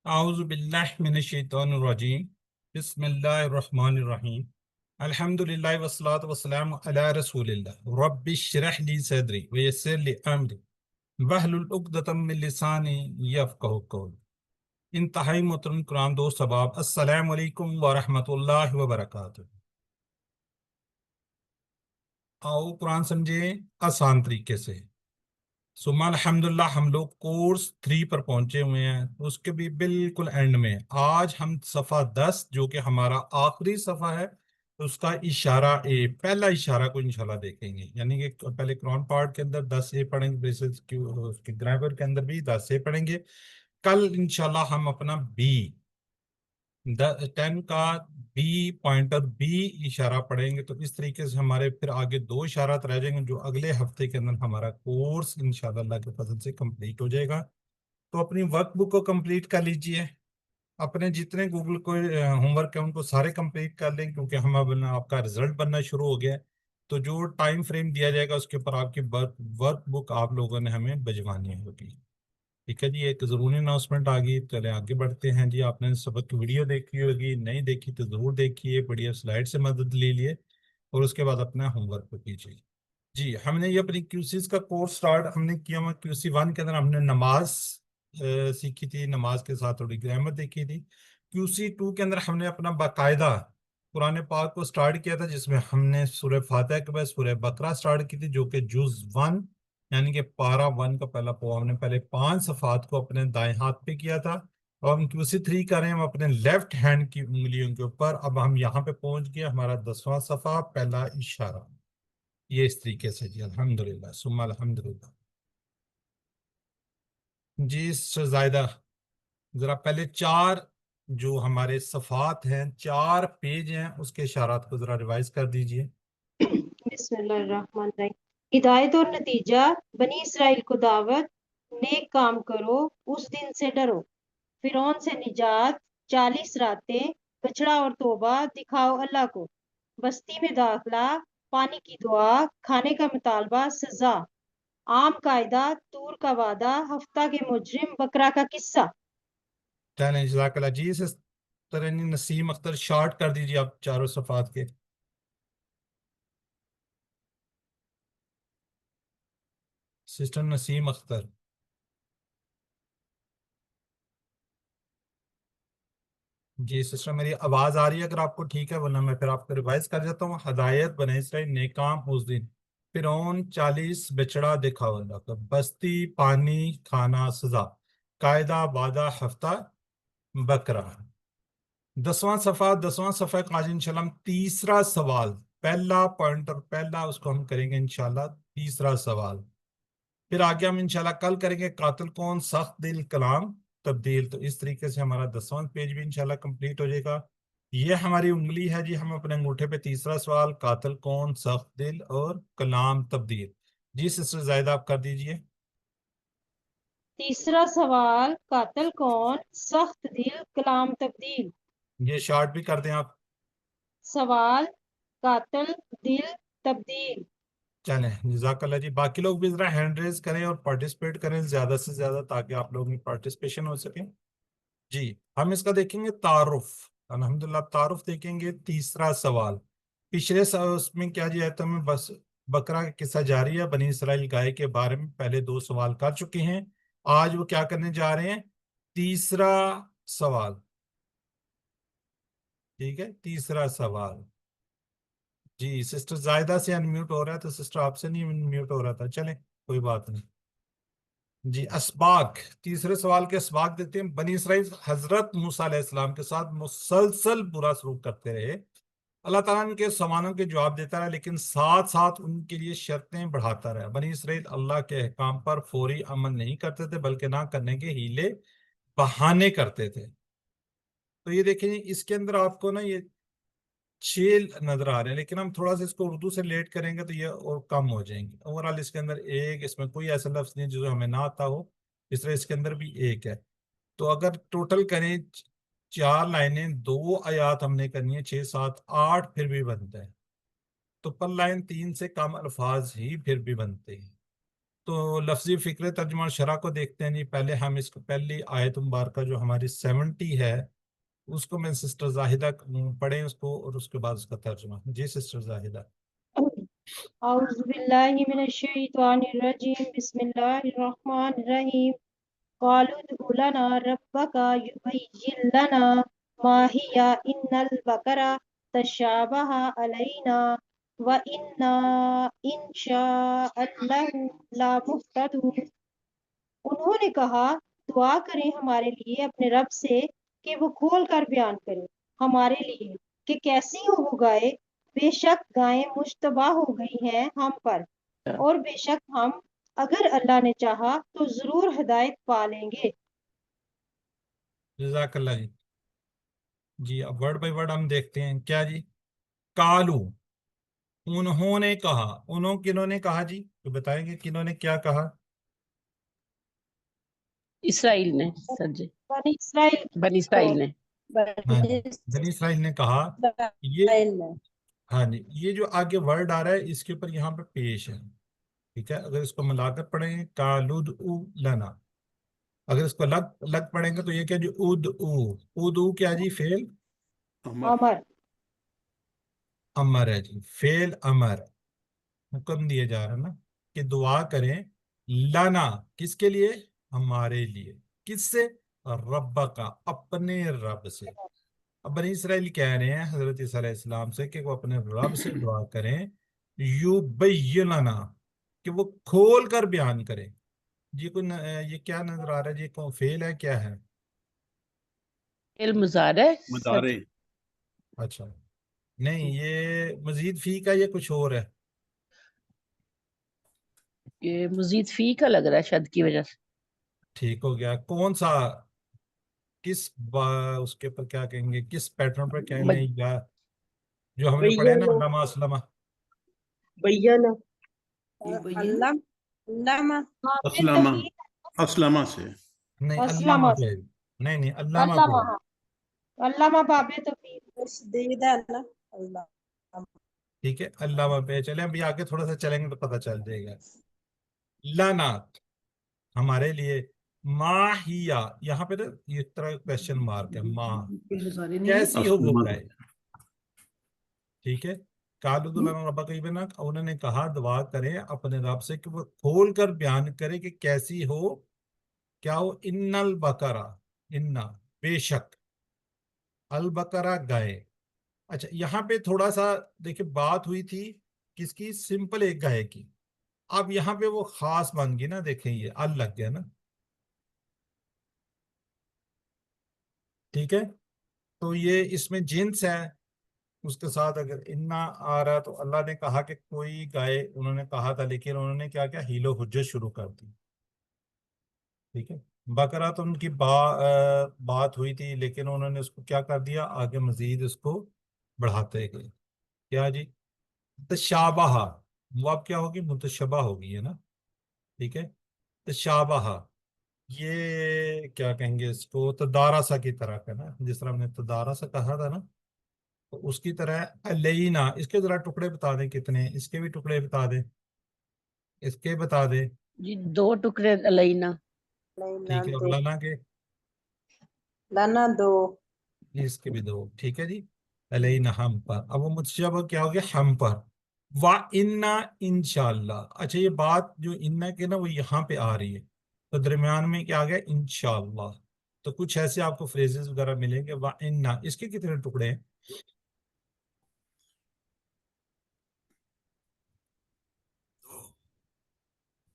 اعوذ باللہ من الشیطان الرجیم بسم اللہ الرحمن الرحیم الحمدللہ والصلاة والسلام علی رسول اللہ رب اشرح لی صدری ویسر لی امری واحلل عقدۃ من لسانی یفقہوا قولی۔ انتہائی محترم قرآن دوست احباب، السلام علیکم ورحمۃ اللہ وبرکاتہ۔ آؤ قرآن سمجھیں آسان طریقے سے۔ ثم الحمدللہ ہم لوگ کورس 3 پر پہنچے ہوئے ہیں، اس کے بھی بالکل اینڈ میں۔ آج ہم صفحہ 10 جو کہ ہمارا آخری صفحہ ہے، اس کا اشارہ اے، پہلا اشارہ کو انشاءاللہ دیکھیں گے۔ یعنی کہ پہلے قرآن پارٹ کے اندر 10 اے پڑھیں گے، اس کے گرامر کے اندر بھی 10 اے پڑھیں گے۔ کل انشاءاللہ ہم اپنا بی 10 کا بی پوائنٹر بی اشارہ پڑھیں گے، تو اس طریقے سے ہمارے پھر آگے 2 اشارات رہ جائیں گے جو اگلے ہفتے کے اندر ہمارا کورس انشاءاللہ اللہ کے فضل سے کمپلیٹ ہو جائے گا۔ تو اپنی ورک بک کو کمپلیٹ کر لیجئے، اپنے جتنے گوگل کو ہوم ورک ہے ان کو سارے کمپلیٹ کر لیں، کیونکہ ہم اب آپ کا رزلٹ بننا شروع ہو گیا ہے۔ تو جو ٹائم فریم دیا جائے گا اس کے اوپر آپ کی ورک بک آپ لوگوں نے ہمیں بھجوانی ہوگی۔ ٹھیک ہے جی، ایک ضروری اناؤنسمنٹ آ گئی، چلے آگے بڑھتے ہیں جی۔ آپ نے سبق کی ویڈیو دیکھی ہوگی، نہیں دیکھی تو ضرور دیکھیے، بڑھیا سلائیڈ سے مدد لے لیے اور اس کے بعد اپنا ہوم ورک کو کیجیے۔ جی، ہم نے یہ اپنی کیوسیز کا کورس سٹارٹ ہم نے کیا ہوا۔ کیوسی 1 کے اندر ہم نے نماز سیکھی تھی، نماز کے ساتھ تھوڑی گرامر دیکھی تھی۔ کیوسی 2 کے اندر ہم نے اپنا باقاعدہ قرآن پاک کو سٹارٹ کیا تھا، جس میں ہم نے سورہ فاتحہ کے بعد سورہ بقرہ سٹارٹ کی تھی، جو کہ جز 1 یعنی کہ پارہ 1 کا پہلا پوا ہم نے پہلے 5 صفحات کو اپنے دائیں ہاتھ پہ کیا تھا، اور ہم کیوسی 3 کر رہے ہیں ہم اپنے لیفٹ ہینڈ کی انگلیوں کے اوپر۔ اب ہم یہاں پہ پہنچ گیا، ہمارا 10واں صفحہ پہلا اشارہ، یہ اس طریقے سے جی۔ الحمدللہ ثم الحمدللہ۔ جی سر زائدہ، ذرا پہلے 4 جو ہمارے صفحات ہیں، 4 پیج ہیں، اس کے اشارات کو ذرا ریوائز کر دیجئے۔ بسم اللہ الرحمن الرحیم۔ ہدایت اور نتیجہ، بنی اسرائیل کو دعوت، نیک کام کرو، اس دن سے ڈرو، فرعون سے نجات، 40 راتیں، بچڑا اور توبہ، دکھاؤ اللہ کو، بستی میں داخلہ، پانی کی دعا، کھانے کا مطالبہ، سزا، عام قاعدہ، طور کا وعدہ، ہفتہ کے مجرم، بکرا کا قصہ۔ چلیں جزاک اللہ جی۔ اس طرح نسیم اختر شارٹ کر دیجئے آپ چاروں صفحات کے۔ سسٹر نسیم اختر، جی سسٹر میری آواز آ رہی ہے اگر آپ کو ٹھیک ہے، ورنہ میں پھر آپ کو ریوائز کر دیتا ہوں۔ ہدایت بنی اسرائیل، نیک کام اس دن، فرعون 40 بچڑا، دکھاؤ اللہ کا، بستی، پانی، کھانا، سزا، قاعدہ، وعدہ، ہفتہ، بکرا۔ 10واں صفحہ کا آج انشاءاللہ ہم تیسرا سوال، پہلا پوائنٹر پہلا اس کو ہم کریں گے انشاءاللہ تیسرا سوال۔ پھر آگے ہم انشاءاللہ کل کریں گے قاتل کون، سخت دل، کلام تبدیل۔ تو اس طریقے سے ہمارا 10واں پیج بھی انشاءاللہ کمپلیٹ ہو جائے گا۔ یہ ہماری انگلی ہے جی، ہم اپنے انگوٹھے پہ تیسرا سوال، قاتل کون، سخت دل اور کلام تبدیل۔ جی سسٹر زائدہ آپ کر دیجئے۔ تیسرا سوال، قاتل کون، سخت دل، کلام تبدیل۔ یہ شارٹ بھی کر دیں آپ۔ سوال، قاتل، دل، تبدیل۔ چلیں جزاک اللہ جی۔ باقی لوگ بھی ذرا ہینڈ ریز کریں اور پارٹیسپیٹ کریں زیادہ سے زیادہ، تاکہ آپ لوگوں کی پارٹیسپیشن ہو سکے۔ جی ہم اس کا دیکھیں گے تعارف، الحمدللہ تعارف دیکھیں گے۔ تیسرا سوال، پچھلے اس میں کیا جی آیت میں بس بکرا کا قصہ جاری ہے، بنی اسرائیل گائے کے بارے میں پہلے 2 سوال کر چکے ہیں۔ آج وہ کیا کرنے جا رہے ہیں، تیسرا سوال۔ ٹھیک ہے، تیسرا سوال۔ جی سسٹر زائدہ سے انمیوٹ ہو رہا ہے، تو سسٹر آپ سے نہیں انمیوٹ ہو رہا تھا، چلیں کوئی بات نہیں۔ جی اسباق، تیسرے سوال کے اسباق دیتے ہیں۔ بنی اسرائیل حضرت موسیٰ علیہ السلام کے ساتھ مسلسل برا سلوک کرتے رہے، اللہ تعالیٰ ان کے سوالوں کے جواب دیتا رہا، لیکن ساتھ ساتھ ان کے لیے شرطیں بڑھاتا رہا۔ بنی اسرائیل اللہ کے احکام پر فوری عمل نہیں کرتے تھے، بلکہ نہ کرنے کے ہیلے بہانے کرتے تھے۔ تو یہ دیکھیں اس کے اندر آپ کو نا یہ 6 نظر آ رہے ہیں، لیکن ہم تھوڑا سا اس کو اردو سے لیٹ کریں گے تو یہ اور کم ہو جائیں گے۔ اوورال اس کے اندر ایک، اس میں کوئی ایسا لفظ نہیں جو ہمیں نہ آتا ہو، اس طرح اس کے اندر بھی ایک ہے۔ تو اگر ٹوٹل کریں 4 لائنیں، 2 آیات ہم نے کرنی ہے، 6 7 8 پھر بھی بنتا ہے۔ تو پر لائن 3 سے کم الفاظ ہی پھر بھی بنتے ہیں۔ تو لفظی فکر ترجمہ اور شرح کو دیکھتے ہیں جی. پہلے ہم اس کو پہلی آیت مبارکہ جو ہماری 70 ہے اس کو میں سسٹر زاہدہ پڑھیں اس کو، اور اس کے بعد اس کا ترجمہ. جی سسٹر زاہدہ. اعوذ باللہ من الشیطان الرجیم، بسم اللہ الرحمن الرحیم۔ قالوا ادع لنا ربك يبين لنا ما هي إن البقرة تشابه علينا وإنا إن شاء الله لمهتدون۔ انہوں نے کہا دعا کریں ہمارے لیے اپنے رب سے کہ وہ کھول کر بیان کرے ہمارے لیے کہ کیسی ہو وہ گائے، بے شک گائیں مشتبہ ہو گئی ہیں ہم پر، اور بے شک ہم اگر اللہ نے چاہا تو ضرور ہدایت پا لیں گے۔ جزاک اللہ جی. جی اب ورڈ بائی ورڈ ہم دیکھتے ہیں. کیا جی؟ کالو، انہوں نے کہا. انہوں کنہوں نے کہا جی؟ تو بتائیں گے کنہوں نے کیا کہا؟ اسرائیل نے سر جی، بنی اسرائیل بنی اسرائیل نے۔ ہاں جی، بنی اسرائیل نے کہا. یہ ہاں جی، یہ جو آگے ورڈ آ رہا ہے اس کے اوپر یہاں پہ پیش ہے. ٹھیک ہے، اگر اس کو ملا کر پڑھیں گے کالود او لنا، اگر اس کو لگ لگ پڑھیں گے تو یہ کیا جی؟ اد او کیا جی؟ فعل عمر، امر ہے جی. فعل امر، حکم دیا جا رہا ہے نا کہ دعا کریں. لنا کس کے لیے؟ ہمارے لیے. کس سے؟ رب کا، اپنے رب سے. اب بنی اسرائیل کہہ رہے ہیں حضرت عیسیٰ علیہ السلام سے کہ وہ اپنے رب سے دعا کریں یبیننا، کہ وہ کھول کر بیان کریں. جی یہ کیا نظر آ رہا ہے جی؟ کون فعل ہے کیا ہے؟ فعل مضارع سر مدارے جی۔ اچھا نہیں، یہ مزید فی کا یہ کچھ اور ہے. یہ مزید فی کا لگ رہا ہے شد کی وجہ سے۔ ٹھیک ہو گیا. کون سا، کس اس کے پر کیا کہیں گے، کس پیٹرن پر کہیں گے؟ یا جو ہم نے پڑھے نا علامہ اسلمہ. بیانہ اسلامہ، اسلامہ سے نہیں علامہ اسلامہ، پہ. نہیں نہیں علامہ پہ. علامہ، علامہ باب تفسیر۔ ٹھیک ہے، علامہ پہ چلیں. ابھی آگے تھوڑا سا چلیں گے تو پتہ چل جائے گا. لانا ہمارے لیے. ماہیا یہاں پہ نا یہ طرح کوشچن مارک ہے. ماں کیسی ہو وہ اسلامہ گائے. ٹھیک ہے. کالود لنا ربک یبین، انہوں نے کہا دعا کریں اپنے رب سے کہ وہ کھول کر بیان کرے کہ کیسی ہو. کیا ہو؟ ان البقرہ، ان بے شک، البقرہ گائے. اچھا یہاں پہ تھوڑا سا دیکھیں بات ہوئی تھی کس کی؟ سمپل ایک گائے کی. اب یہاں پہ وہ خاص بن گئی نا. دیکھیں یہ ال لگ گیا نا. ٹھیک ہے، تو یہ اس میں جنس ہے. اس کے ساتھ اگر انا آ رہا تو اللہ نے کہا کہ کوئی گائے، انہوں نے کہا تھا لیکن انہوں نے کیا کیا؟ حیل و حجت شروع کر دی. ٹھیک ہے. بقرہ تو ان کی بات ہوئی تھی لیکن انہوں نے اس کو کیا کر دیا؟ آگے مزید اس کو بڑھاتے گئے. کیا جی؟ تشابہ، وہ اب کیا ہوگی؟ متشبہ ہوگی ہے نا. ٹھیک ہے. تشابہ یہ کیا کہیں گے اس کو؟ تدارسا کی طرح کا نا، جس طرح ہم نے تدارسا کہا تھا نا، تو اس کی طرح علینا. اس کے ذرا ٹکڑے بتا دیں کتنے، اس کے بھی ٹکڑے بتا دیں، اس کے بتا دیں. جی 2 ٹکڑے علینا۔ ٹھیک ہے. اور لانا کے؟ لانا 2۔ اس کے بھی 2. ٹھیک ہے جی. علینا ہم پر. اب وہ متشابہ کیا ہو گیا؟ ہم پر. وَإِنَّا انشاءاللہ. اچھا یہ بات جو انا کے نا وہ یہاں پہ آ رہی ہے تو درمیان میں کیا آ گیا؟ انشاءاللہ. تو کچھ ایسے آپ کو فریزز وغیرہ ملیں گے. وَإِنَّا اس کے کتنے ٹکڑے ہیں؟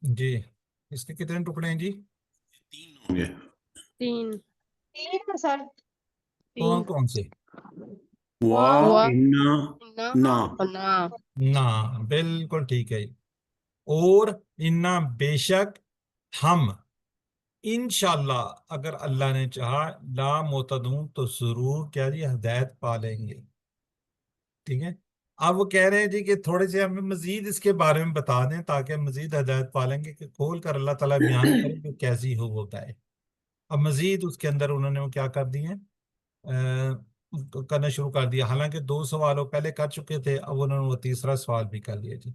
جی اس کے کتنے ٹکڑے ہیں جی؟ 3 ہوں گے. 3۔ تین سر، کون تین کون سے؟ وا انا نا نا بالکل ٹھیک ہے. اور انا بے شک ہم، انشاءاللہ اگر اللہ نے چاہا، لا متدون تو ضرور کیا جی؟ ہدایت پا لیں گے. ٹھیک ہے. اب وہ کہہ رہے ہیں جی کہ تھوڑے سے ہمیں مزید اس کے بارے میں بتا دیں تاکہ ہم مزید ہدایت پا لیں گے، کہ کھول کر اللہ تعالیٰ بیان کرے کہ کیسی ہو وہ گائے. اب مزید اس کے اندر انہوں نے وہ کیا کر دیے؟ کرنا شروع کر دیا. حالانکہ 2 سوال وہ پہلے کر چکے تھے، اب انہوں نے وہ تیسرا سوال بھی کر لیا جی.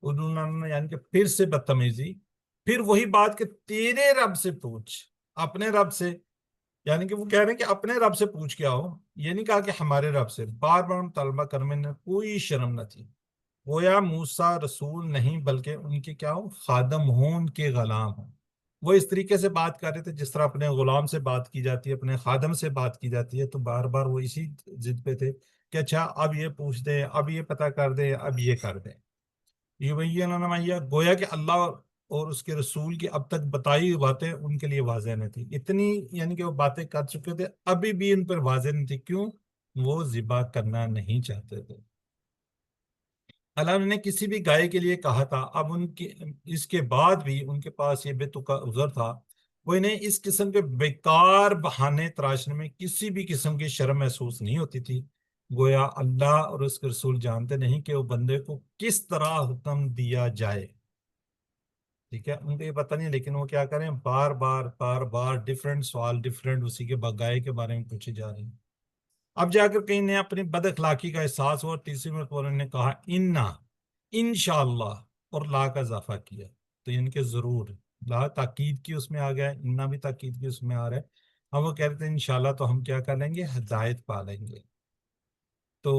انہوں نے یعنی کہ پھر سے بدتمیزی پھر وہی بات کہ تیرے رب سے پوچھ، اپنے رب سے، یعنی کہ وہ کہہ رہے ہیں کہ اپنے رب سے پوچھ کے آؤ، یہ نہیں کہا کہ ہمارے رب سے۔ بار بار مطالبہ کرنے میں کوئی شرم نہ تھی۔ گویا موسیٰ رسول نہیں بلکہ ان کے کیا ہوں، خادم ہوں، ان کے غلام ہوں۔ وہ اس طریقے سے بات کر رہے تھے جس طرح اپنے غلام سے بات کی جاتی ہے، اپنے خادم سے بات کی جاتی ہے، تو بار بار وہ اسی ضد پہ تھے کہ اچھا اب یہ پوچھ دیں، اب یہ پتہ کر دیں، اب یہ کر دیں۔ یہ وہی گویا کہ اللہ اور اس کے رسول کی اب تک بتائی ہوئی باتیں ان کے لیے واضح نہیں تھی، اتنی یعنی کہ وہ باتیں کر چکے تھے، ابھی بھی ان پر واضح نہیں تھی۔ کیوں؟ وہ ذبح کرنا نہیں چاہتے تھے۔ اللہ نے کسی بھی گائے کے لیے کہا تھا، اب ان کی اس کے بعد بھی ان کے پاس یہ بے تکا عذر تھا، وہ انہیں اس قسم کے بیکار بہانے تراشنے میں کسی بھی قسم کی شرم محسوس نہیں ہوتی تھی۔ گویا اللہ اور اس کے رسول جانتے نہیں کہ وہ بندے کو کس طرح حکم دیا جائے، ٹھیک ہے، ان کو یہ پتہ نہیں، لیکن وہ کیا کریں، بار بار ڈیفرنٹ سوال، ڈیفرنٹ اسی کے گائے کے بارے میں پوچھے جا رہے ہیں۔ اب جا کر کہیں نے اپنی بد اخلاقی کا احساس ہوا، تیسری مرتبہ انہوں نے کہا انشاءاللہ، اور لا کا اضافہ کیا، تو یعنی کہ ضرور، لا تاکید کی اس میں آ گیا، انا بھی تاکید کی اس میں آ رہا ہے۔ ہم وہ کہہ رہے تھے انشاءاللہ تو ہم کیا کر لیں گے، ہدایت پا لیں گے۔ تو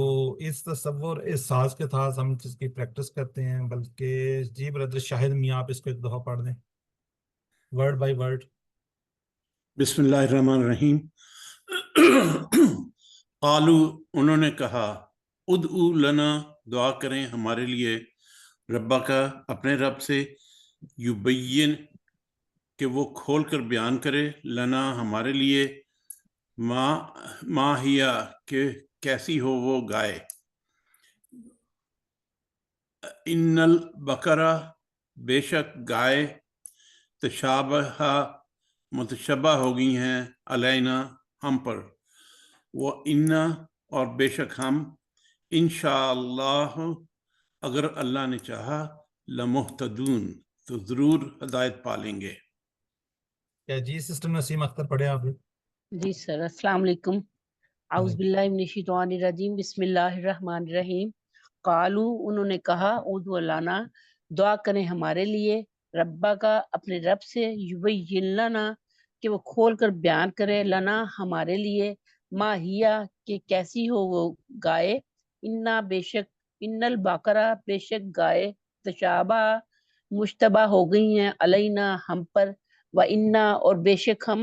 اس تصور احساس کے ساتھ ہم اس کی پریکٹس کرتے ہیں، بلکہ جی برادر شاہد میاں آپ اس کو ایک دفعہ پڑھ دیں ورڈ بائی ورڈ۔ بسم اللہ الرحمن الرحیم۔ قالو، انہوں نے کہا، ادعو لنا، دعا کریں ہمارے لیے، ربا کا، اپنے رب سے، یبین، کہ وہ کھول کر بیان کرے، لنا، ہمارے لیے، ما ہیا، کہ کیسی ہو وہ گائے، ان البقرہ، بے شک گائے، تشابہ، متشبہ ہو گئی ہیں، علینا، ہم پر، وہ انا، اور بے شک ہم، انشاءاللہ، اگر اللہ نے چاہا، لمحتدون، تو ضرور ہدایت پالیں گے۔ کیا جی سسٹر نسیم اختر پڑھے آپ بھی؟ جی سر، السلام علیکم۔ اعوذ باللہ من الشیطان الرجیم، بسم اللہ الرحمن الرحیم۔ قالو، انہوں نے کہا، ادعو لنا، دعا کریں ہمارے لیے، ربا کا، اپنے رب سے، یبین لنا، کہ وہ کھول کر بیان کرے، لنا، ہمارے لیے، ما ہیا، کہ کیسی ہو وہ گائے، انا، بے شک، ان البقرہ، بے شک گائے، تشابہ، مشتبہ ہو گئی ہیں، علینا، ہم پر، و انا، اور بے شک ہم،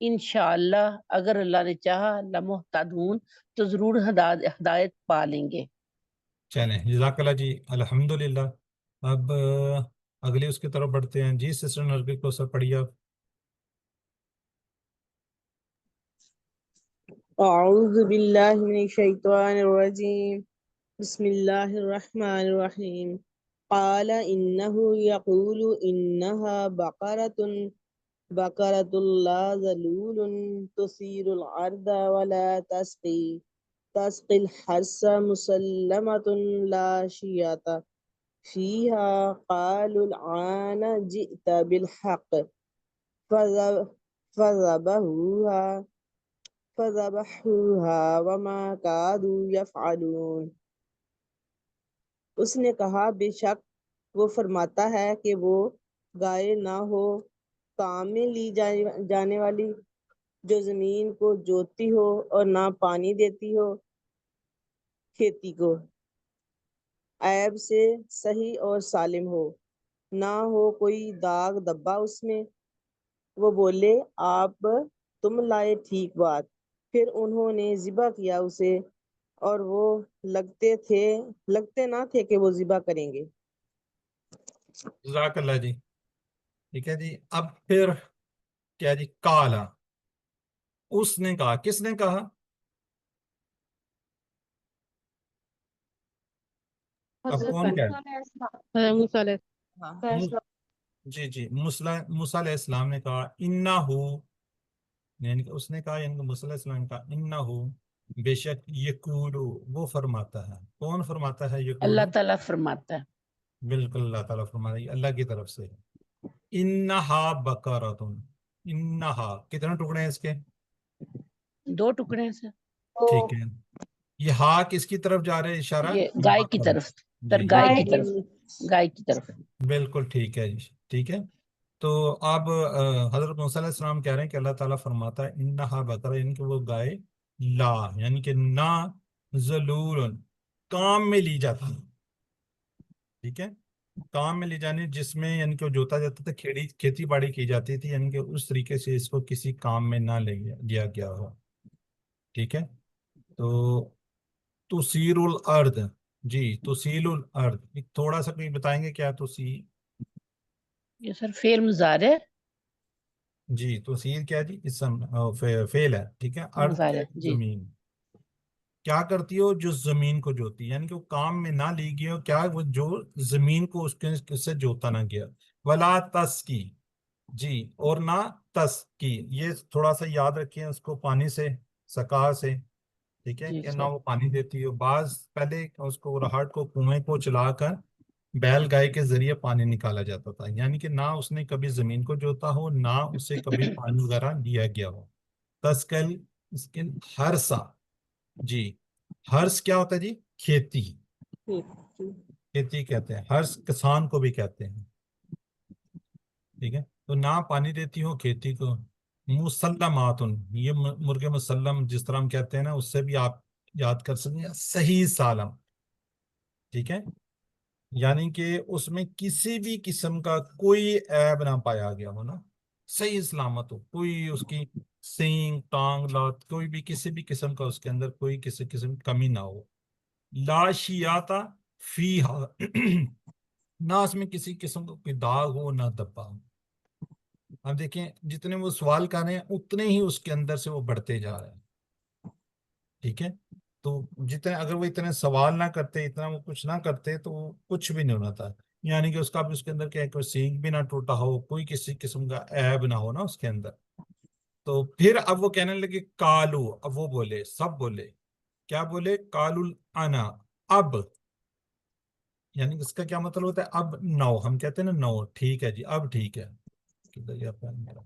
انشاءاللہ، اگر اللہ نے چاہا، لمحتدون، تو ضرور ہدایت پا لیں گے۔ چلیں، جزاک اللہ جی، الحمدللہ۔ اب اگلے اس کی طرف بڑھتے ہیں۔ جی سسٹر نرگس کو سر پڑھیے آپ۔ اعوذ باللہ من الشیطان الرجیم، بسم اللہ الرحمن الرحیم۔ قال انه يقول انها بقرة لا ذلول تثير الارض ولا تسقي الحرث مسلمة لا شية فيها، قالوا الآن جئت بالحق، فذبحوها وما كادوا يفعلون۔ اس نے کہا، بے شک وہ فرماتا ہے کہ وہ گائے نہ ہو کام میں لی جانے والی، جو زمین کو جوتتی ہو اور نہ پانی دیتی ہو کھیتی کو، عیب سے صحیح اور سالم ہو، نہ ہو کوئی داغ دبا اس میں۔ وہ بولے، آپ تم لائے ٹھیک بات۔ پھر انہوں نے ذبح کیا اسے، اور وہ لگتے نہ تھے کہ وہ ذبح کریں گے۔ جزاک اللہ جی، ٹھیک ہے جی۔ اب پھر کیا جی، کالا، اس نے کہا، کس نے کہا؟ اب کون کہہ جی موسیٰ علیہ السلام نے کہا، انہو، یعنی کہ اس نے کہا، یعنی کہ موسیٰ علیہ السلام نے کہا، انہو، بے شک، یقولو، وہ فرماتا ہے۔ کون فرماتا ہے یقولو؟ اللہ تعالیٰ فرماتا ہے۔ بالکل اللہ تعالیٰ فرماتا ہے، اللہ کی طرف سے۔ انہا بقرۃ، انہا، کتنے ٹکڑے ہیں اس کے؟ 2 ٹکڑے ہیں سر۔ ٹھیک ہے، یہ ہا کس کی طرف جا رہے ہیں اشارہ؟ یہ گائے کی طرف، جی، گائے کی طرف، گائے کی طرف۔ بالکل ٹھیک ہے جی، ٹھیک ہے۔ تو اب حضرت موسیٰ علیہ السلام کہہ رہے ہیں کہ اللہ تعالیٰ فرماتا ہے انہا بقرہ، یعنی کہ وہ گائے لا، یعنی کہ نا ذلول، کام میں لی جاتی ہے، ٹھیک ہے، کام میں لی جانے جس میں یعنی کہ وہ جوتا جاتا تھا، کھیتی باڑی کی جاتی تھی، یعنی کہ اس طریقے سے اس کو کسی کام میں نہ لیا گیا ہو، ٹھیک ہے۔ تو تسیر الارض، جی تسیل الارض، ایک تھوڑا سا کوئی بتائیں گے کیا تسیل؟ یہ سر فعل مضارع ہے، جی تسیل کیا جی، اسم فعل ہے، ٹھیک ہے، ارض مضارع کیا ہے؟ جی زمین، کیا کرتی ہو جو زمین کو جوتی، یعنی کہ وہ کام میں نہ لی گئی ہو، کیا وہ جو زمین کو اس سے جوتا نہ گیا، ولا تسکی، جی اور نہ تسکی، یہ تھوڑا سا یاد رکھیں اس کو، پانی سے، سکا سے، ٹھیک ہے، جی کہ نہ سر وہ پانی دیتی ہو، بعض پہلے اس کو رہاٹ کو کنویں کو چلا کر بیل گائے کے ذریعے پانی نکالا جاتا تھا، یعنی کہ نہ اس نے کبھی زمین کو جوتا ہو، نہ اسے کبھی پانی وغیرہ دیا گیا ہو۔ تسکل اسکن ہرسا، جی ہرس کیا ہوتا ہے جی؟ کھیتی، کھیتی کہتے ہیں، ہرس کسان کو بھی کہتے ہیں، ٹھیک ہے، تو نہ پانی دیتی ہو کھیتی کو۔ مسلمات، یہ مرغ مسلم جس طرح ہم کہتے ہیں نا، اس سے بھی آپ یاد کر سکتے ہیں، صحیح سالم، ٹھیک ہے، یعنی کہ اس میں کسی بھی قسم کا کوئی عیب نہ پایا گیا ہو نا، صحیح سلامت ہو، کوئی اس کی سینگ ٹانگ لات کوئی بھی کسی بھی قسم کا اس کے اندر کوئی کسی قسم کی کمی نہ ہو۔ لا شیاتا فیہا، نہ اس میں کسی قسم کا کوئی داغ ہو نہ دبا ہو۔ اب دیکھیں جتنے وہ سوال کر رہے ہیں اتنے ہی اس کے اندر سے وہ بڑھتے جا رہے ہیں، ٹھیک ہے، تو جتنے اگر وہ اتنے سوال نہ کرتے، اتنا وہ کچھ نہ کرتے تو وہ کچھ بھی نہیں ہونا تھا، یعنی کہ اس کا بھی اس کے اندر کیا ہے، کوئی سینگ بھی نہ ٹوٹا ہو، کوئی کسی قسم کا عیب نہ ہو نا اس کے اندر۔ تو پھر اب وہ کہنے لگے کالو، اب وہ بولے، سب بولے، کیا بولے؟ کالو انا، اب، یعنی اس کا کیا مطلب ہوتا ہے؟ اب نو، ہم کہتے ہیں نا نو، ٹھیک ہے جی، اب ٹھیک ہے، کدھر گیا پین میرا؟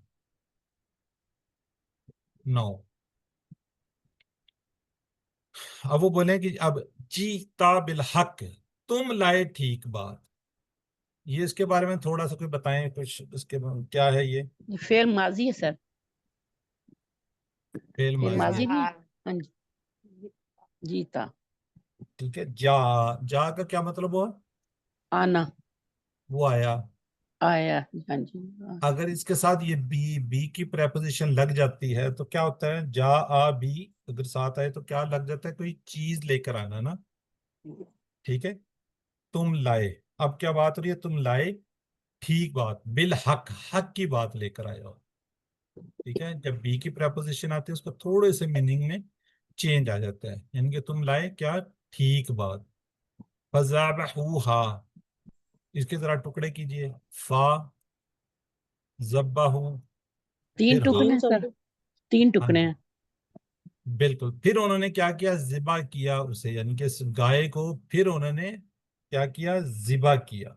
نو، اب وہ بولے کہ اب جیتا بالحق، تم لائے ٹھیک بات، یہ اس کے بارے میں تھوڑا سا کوئی بتائیں کچھ، اس کے کیا ہے یہ؟ یہ فعل ماضی ہے سر، فعل فعل ماضی ماضی ہے، نہیں، ہاں جی، جیتا، ٹھیک ہے، جا کا کیا مطلب ہوا؟ آنا، وہ آیا، آیا، ہاں جی، اگر اس کے ساتھ یہ بی کی پریپوزیشن لگ جاتی ہے تو کیا ہوتا ہے؟ جا آ بی اگر ساتھ آئے تو کیا لگ جاتا ہے؟ کوئی چیز لے کر آنا نا، ٹھیک ہے، تم لائے، اب کیا بات ہو رہی ہے؟ تم لائے ٹھیک بات، بالحق، حق کی بات لے کر آئے ہو، ٹھیک ہے، جب بی کی پریپوزیشن آتی ہے اس کو تھوڑے سے میننگ میں چینج آ جاتا ہے، یعنی کہ تم لائے کیا؟ ٹھیک بات۔ فذبحوہا، اس کے ذرا ٹکڑے کیجئے، فا ذبحو، تین پھر ہاں، ٹکڑے ہیں سر، تین ہاں ٹکڑے جی ہیں، بالکل، پھر انہوں نے کیا کیا؟ ذبح کیا اسے، یعنی کہ اس گائے کو پھر انہوں نے کیا کیا؟ ذبح کیا۔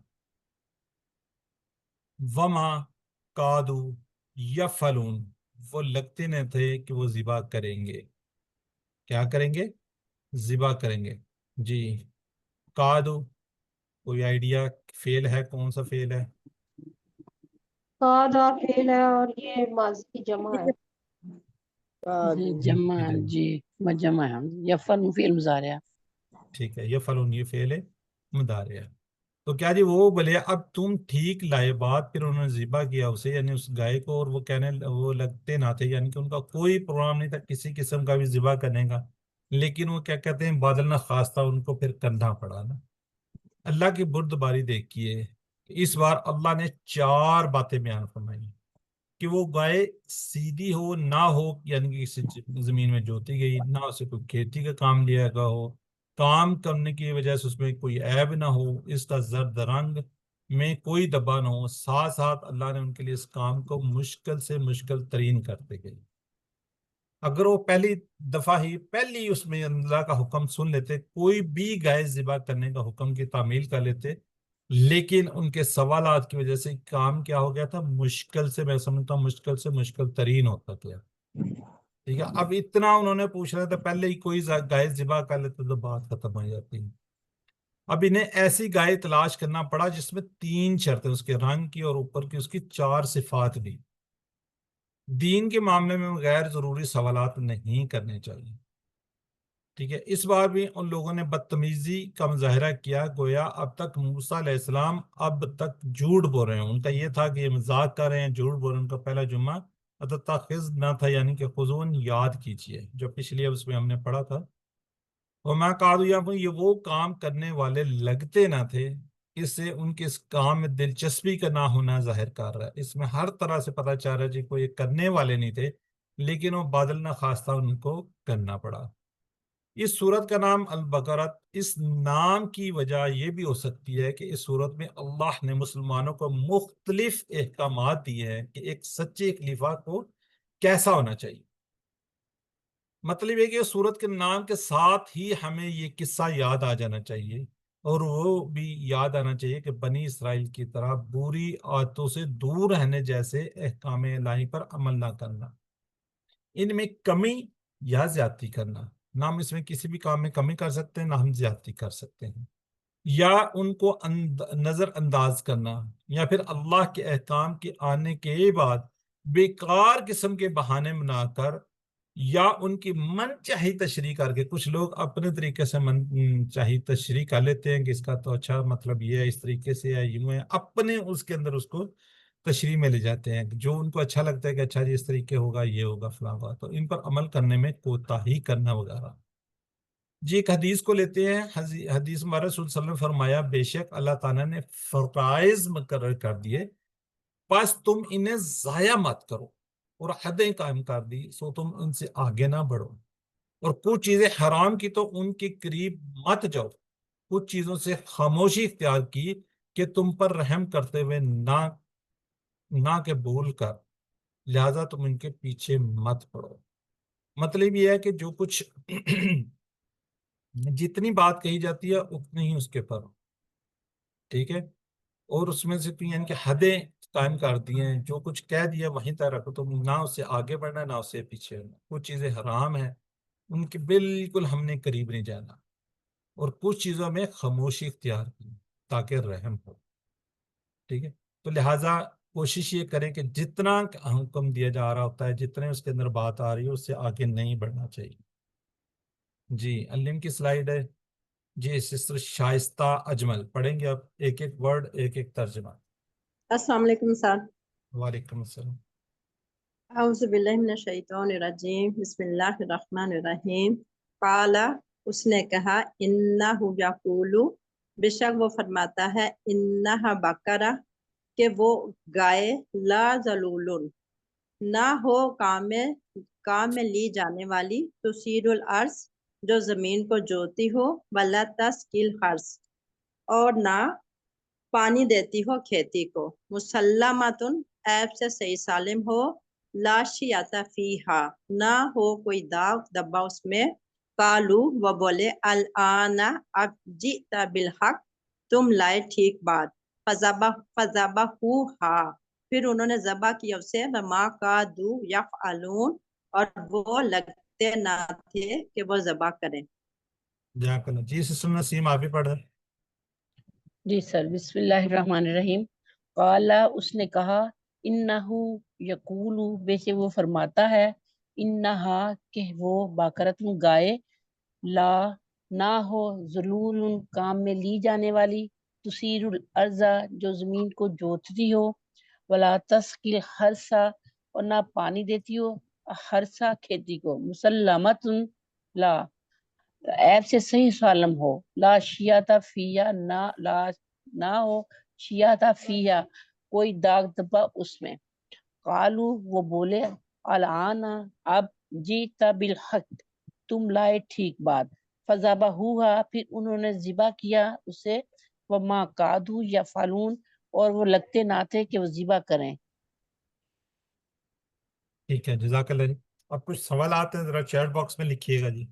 وما کادو یفعلون، وہ لگتے نہ تھے کہ وہ ذبح کریں گے، کیا کریں گے؟ ذبح کریں گے، جی کادو، کوئی آئیڈیا؟ فعل ہے، کون سا فعل ہے؟ قادا فعل ہے اور یہ ماضی کی جمع ہے۔ جمع، جی جمع ہے، یفعل فعل مضارع، ٹھیک ہے، یفعلون یہ فعل مضارع ہے۔ تو کیا جی وہ بولے اب تم ٹھیک لائے بات، پھر انہوں نے ذبح کیا اسے، یعنی اس گائے کو، اور وہ کہنے وہ لگتے نہ تھے، یعنی کہ ان کا کوئی پروگرام نہیں تھا کسی قسم کا بھی ذبح کرنے کا، لیکن وہ کیا کہتے ہیں، بادل نہ خواستہ ان کو پھر کرنا پڑا نا۔ اللہ کی بردباری دیکھیے، اس بار اللہ نے 4 باتیں بیان فرمائی کہ وہ گائے سیدھی ہو نہ ہو، یعنی کہ کسی زمین میں جوتی گئی نہ، اسے کوئی کھیتی کا کام لیا گیا ہو، کام کرنے کی وجہ سے اس میں کوئی عیب نہ ہو، اس کا زرد رنگ میں کوئی دبا نہ ہو، ساتھ ساتھ اللہ نے ان کے لیے اس کام کو مشکل سے مشکل ترین کرتے گئے۔ اگر وہ پہلی دفعہ ہی پہلی اس میں اللہ کا حکم سن لیتے، کوئی بھی گائے ذبح کرنے کا حکم کی تعمیل کر لیتے، لیکن ان کے سوالات کی وجہ سے کام کیا ہو گیا تھا؟ مشکل سے، میں سمجھتا ہوں مشکل سے مشکل ترین ہوتا گیا، ٹھیک ہے، اب اتنا انہوں نے پوچھ رہا تھا، پہلے ہی کوئی گائے ذبح کر لیتے تو بات ختم ہو جاتی۔ اب انہیں ایسی گائے تلاش کرنا پڑا جس میں 3 شرطیں، اس کے رنگ کی اور اوپر کی اس کی 4 صفات بھی۔ دین کے معاملے میں غیر ضروری سوالات نہیں کرنے چاہیے، ٹھیک ہے۔ اس بار بھی ان لوگوں نے بدتمیزی کا مظاہرہ کیا، گویا اب تک موسیٰ علیہ السلام اب تک جھوٹ بول رہے ہیں۔ ان کا یہ تھا کہ یہ مذاق کر رہے ہیں، جھوٹ بول رہے ہیں۔ ان کا پہلا جمعہ اتتخذ نہ تھا، یعنی کہ خضون یاد کیجئے، جو پچھلی اس میں ہم نے پڑھا تھا۔ وما قالوا یعفون، یہ وہ کام کرنے والے لگتے نہ تھے، اس سے ان کے اس کام میں دلچسپی کا نہ ہونا ظاہر کر رہا ہے۔ اس میں ہر طرح سے پتہ چل رہا ہے جی کو یہ کرنے والے نہیں تھے، لیکن وہ بادل نہ خواستہ ان کو کرنا پڑا۔ اس صورت کا نام البقرۃ، اس نام کی وجہ یہ بھی ہو سکتی ہے کہ اس صورت میں اللہ نے مسلمانوں کو مختلف احکامات دیے ہیں کہ ایک سچے خلیفہ کو کیسا ہونا چاہیے۔ مطلب یہ کہ اس صورت کے نام کے ساتھ ہی ہمیں یہ قصہ یاد آ جانا چاہیے، اور وہ بھی یاد آنا چاہیے کہ بنی اسرائیل کی طرح بری عادتوں سے دور رہنے جیسے احکام الہی پر عمل نہ کرنا، ان میں کمی یا زیادتی کرنا۔ نہ ہم اس میں کسی بھی کام میں کمی کر سکتے ہیں، نہ ہم زیادتی کر سکتے ہیں، یا ان کو نظر انداز کرنا، یا پھر اللہ کے احکام کے آنے کے بعد بیکار قسم کے بہانے بنا کر، یا ان کی من چاہی تشریح کر کے۔ کچھ لوگ اپنے طریقے سے من چاہی تشریح کر لیتے ہیں کہ اس کا تو اچھا مطلب یہ ہے، اس طریقے سے ہے، یوں ہے، اپنے اس کے اندر اس کو تشریح میں لے جاتے ہیں، جو ان کو اچھا لگتا ہے کہ اچھا جی اس طریقے ہوگا، یہ ہوگا، فلاں ہوگا، تو ان پر عمل کرنے میں کوتاہی کرنا وغیرہ۔ جی ایک حدیث کو لیتے ہیں، حدیث میں رسول صلی اللہ علیہ وسلم نے فرمایا، بے شک اللہ تعالیٰ نے فرائض مقرر کر دیے، بس تم انہیں ضائع مت کرو، اور حدیں قائم کر دی، سو تم ان سے آگے نہ بڑھو، اور کچھ چیزیں حرام کی تو ان کے قریب مت جاؤ، کچھ چیزوں سے خاموشی اختیار کی کہ تم پر رحم کرتے ہوئے نہ کہ بھول کر، لہذا تم ان کے پیچھے مت پڑو۔ مطلب یہ ہے کہ جو کچھ جتنی بات کہی جاتی ہے اتنی ہی اس کے پر، ٹھیک ہے، اور اس میں سے یعنی کہ حدیں قائم کر دی ہیں، جو کچھ کہہ دیا وہیں تک رکھو، تو نہ اس سے آگے بڑھنا نہ اس سے پیچھے ہونا۔ کچھ چیزیں حرام ہیں، ان کے بالکل ہم نے قریب نہیں جانا، اور کچھ چیزوں میں خاموشی اختیار کی تاکہ رحم ہو، ٹھیک ہے۔ تو لہٰذا کوشش یہ کریں کہ جتنا حکم دیا جا رہا ہوتا ہے، جتنے اس کے اندر بات آ رہی ہے، اس سے آگے نہیں بڑھنا چاہیے۔ جی علم کی سلائیڈ ہے جی، سسٹر شائستہ اجمل پڑھیں گے آپ ایک ایک ورڈ، ایک ایک ترجمہ۔ السلام علیکم سر۔ وعلیکم السلام۔ اعوذ باللہ من الشیطان الرجیم، بسم اللہ الرحمن الرحیم۔ قال، اس نے کہا، انہ یقول، بے شک وہ فرماتا ہے، انہا بقرہ، کہ وہ گائے، لا ذلول، نہ ہو کام میں لی جانے والی، تثیر الارض، جو زمین کو جوتی ہو، ولا تسقی الحرث، اور نہ پانی دیتی ہو کھیتی کو، مسلمتن، عیب سے صحیح سالم ہو، لا شیاۃ فیہا، نہ ہو کوئی داغ دبا اس میں، قالو، وہ بولے، الآن، اب جئت بالحق، تم لائے ٹھیک بات، فذبحوہا، پھر انہوں نے ذبح کیا اسے، وما کادوا یفعلون، اور وہ لگتے نہ تھے کہ وہ ذبح کریں۔ جزاک اللہ۔ جی سسٹر نسیم آپ بھی پڑھ رہے ہیں۔ جی سر، بسم اللہ الرحمن الرحیم۔ قال، اس نے کہا، انہو یقول، بے شک وہ فرماتا ہے، انہا، کہ وہ باقرتن گائے، لا، نہ ہو، ذلول، کام میں لی جانے والی، تثیر الارض، جو زمین کو جوتتی ہو، ولا تسقی الحرث، اور نہ پانی دیتی ہو حرث کھیتی کو، مسلمت، لا، عیب سے صحیح سالم ہو، لا شیاۃ فیہا، نہ ہو شیاۃ فیہا، کوئی داغ دبا اس میں، قالو، وہ بولے، الآن، اب جئت بالحق، تم لائے ٹھیک بات، فذبحوہا، پھر انہوں نے ذبح کیا اسے، وما کادوا یفعلون، اور وہ لگتے نہ تھے کہ وہ ذبح کریں۔ ٹھیک ہے، جزاک اللہ جی۔ اب کچھ سوالات ہیں، ذرا چیٹ باکس میں لکھیے گا جی۔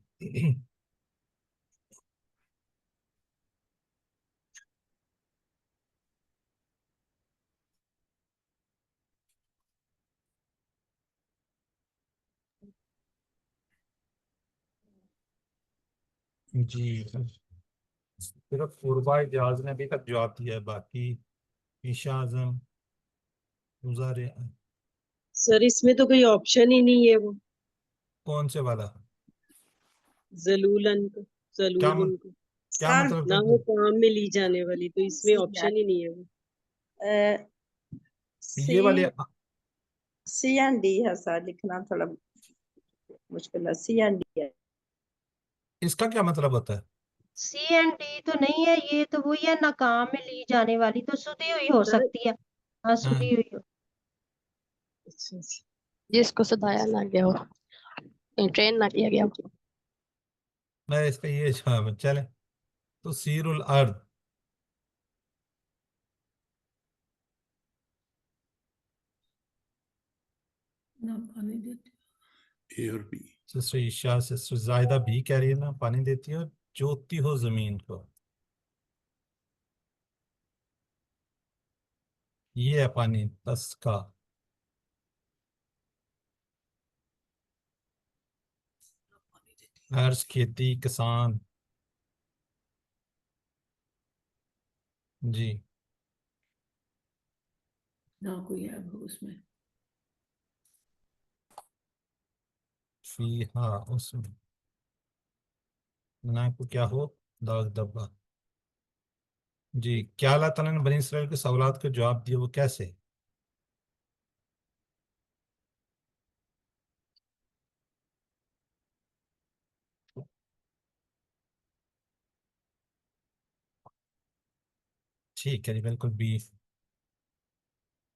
جی صرف قربا جہاز نے ابھی تک جواب دیا ہے، باقی عشاء اعظم گزارے سر اس میں تو کوئی آپشن ہی نہیں ہے، وہ کون سے والا ذلولن کو، کیا ذلولن کو کیا مطلب نہ ہو کام میں لی جانے والی، تو اس میں آپشن ہی نہیں ہے وہ۔ یہ والے سی اینڈ ڈی ہے سر، لکھنا تھوڑا مشکل ہے، سی اینڈ ڈی ہے۔ اس کا کیا مطلب ہوتا ہے؟ سی اینڈ ڈی تو نہیں ہے، یہ تو وہی ہے ناکام میں لی جانے والی، تو سدی ہوئی ہو سکتی ہے، ہاں سدی ہوئی ہو۔ جس کو سدایا نہ گیا ہو، ٹرین نہ کیا گیا ہو۔ میں اس کا یہ جواب ہے، چلے تو سیر الارض اے اور بی۔ سسٹر عشاء سسٹر زائدہ بھی کہہ رہی ہے نا، پانی دیتی ہے اور جوتتی ہو زمین کو، یہ ہے پانی تسکا۔ عرض کھیتی کسان، جی نہ کوئی ایب ہو اس میں۔ فی ہاں اس میں نہ کو کیا ہو داغ دبا۔ جی کیا اللہ تعالیٰ نے بنی اسرائیل کے سوالات کا جواب دیا، وہ کیسے؟ ٹھیک ہے جی بالکل بی۔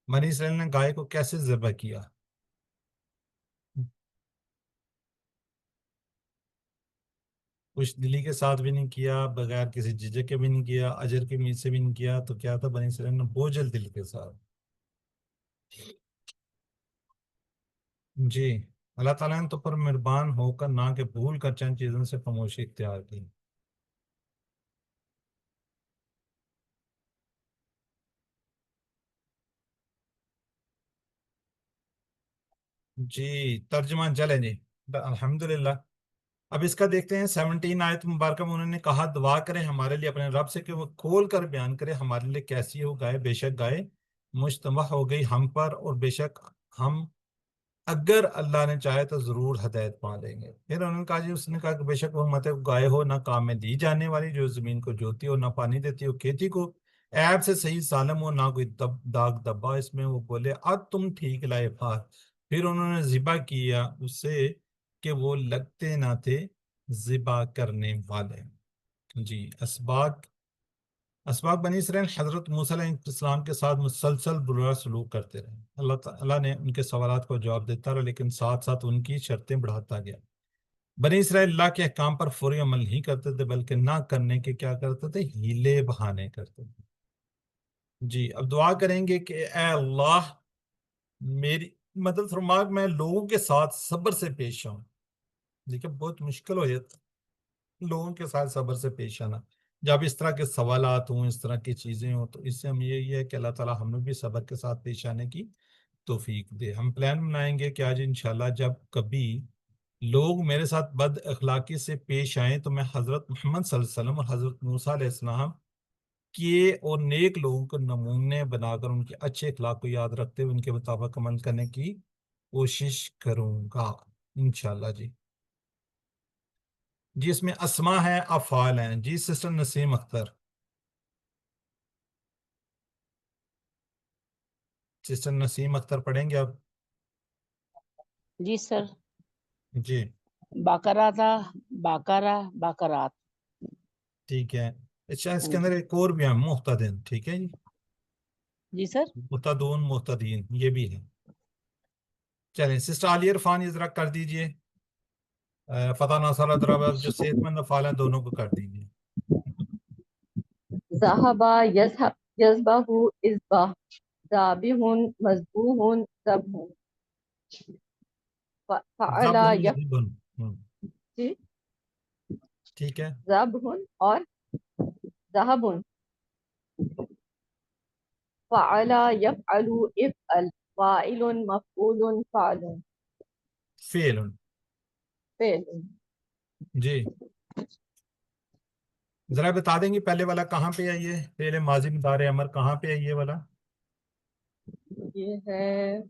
بنی اسرائیل نے گائے کو کیسے ذبح کیا؟ خوش دلی کے ساتھ بھی نہیں کیا، بغیر کسی جھجک کے بھی نہیں کیا، اجر کی امید سے بھی نہیں کیا، تو کیا تھا بنی اسرائیل نے بوجھل دل کے ساتھ۔ جی اللہ تعالیٰ نے تو پر مہربان ہو کر نہ کہ بھول کر چند چیزوں سے خاموشی اختیار کی۔ جی ترجمہ چلیں جی الحمدللہ۔ اب اس کا دیکھتے ہیں 17 آیت مبارکہ میں انہوں نے کہا دعا کریں ہمارے لیے اپنے رب سے کہ وہ کھول کر بیان کرے ہمارے لیے کیسی ہو گائے، بے شک گائے مجتمع ہو گئی ہم پر، اور بے شک ہم اگر اللہ نے چاہے تو ضرور ہدایت پا لیں گے۔ پھر انہوں نے کہا جی اس نے کہا کہ بے شک وہ مت گائے ہو نہ کام میں دی جانے والی، جو زمین کو جوتی ہو نہ پانی دیتی ہو کھیتی کو، عیب سے صحیح سالم ہو نہ کوئی داغ دبا اس میں۔ وہ بولے اب تم ٹھیک لائے پھار، پھر انہوں نے ذبح کیا اسے کہ وہ لگتے نہ تھے ذبح کرنے والے۔ جی اسباق بنی اسرائیل حضرت موسیٰ علیہ السلام کے ساتھ مسلسل برا سلوک کرتے رہے، اللہ تعالیٰ نے ان کے سوالات کو جواب دیتا رہا، لیکن ساتھ ساتھ ان کی شرطیں بڑھاتا گیا۔ بنی اسرائیل اللہ کے احکام پر فوری عمل نہیں کرتے تھے، بلکہ نہ کرنے کے کیا کرتے تھے، ہیلے بہانے کرتے تھے۔ جی اب دعا کریں گے کہ اے اللہ میری مدد فرما، میں لوگوں کے ساتھ صبر سے پیش آؤں۔ دیکھیں بہت مشکل ہو جاتا لوگوں کے ساتھ صبر سے پیش آنا، جب اس طرح کے سوالات ہوں، اس طرح کی چیزیں ہوں، تو اس سے ہم یہی ہے کہ اللہ تعالیٰ ہمیں بھی صبر کے ساتھ پیش آنے کی توفیق دے۔ ہم پلان بنائیں گے کہ آج انشاءاللہ جب کبھی لوگ میرے ساتھ بد اخلاقی سے پیش آئیں تو میں حضرت محمد صلی اللہ علیہ وسلم اور حضرت موسیٰ علیہ السلام کے اور نیک لوگوں کو نمونے بنا کر ان کے اچھے اخلاق کو یاد رکھتے ہوئے ان کے مطابق عمل کرنے کی کوشش کروں گا انشاءاللہ۔ جی اس میں اسما ہے افعال ہیں۔ جی سسٹر نسیم اختر، سسٹر نسیم اختر پڑھیں گے آپ؟ جی سر، جی باقرہ تھا، باقرہ، باقرات۔ ٹھیک ہے، اچھا اس کے اندر ایک اور بھی ہے محتدن، ٹھیک ہے جی، جی سر، محتدون محتدین یہ بھی ہے۔ چلیں سسٹر عالیہ عرفان یہ ذرا کر دیجئے، فتح ناصر ادرا جو صحت مند افعال ہیں دونوں کو کر دیجئے۔ ذهب يذهب يذبح اذبح ذابح مذبوح ذبح فعل زبن یا زبن، جی ٹھیک ہے، ذبح اور ذهب فعل يفعل افعل فاعل مفعول فعل فعل، فعل جی ذرا بتا دیں گے پہلے والا کہاں پہ ہے؟ یہ فعل ماضی مضارع امر کہاں پہ ہے یہ والا؟ یہ ہے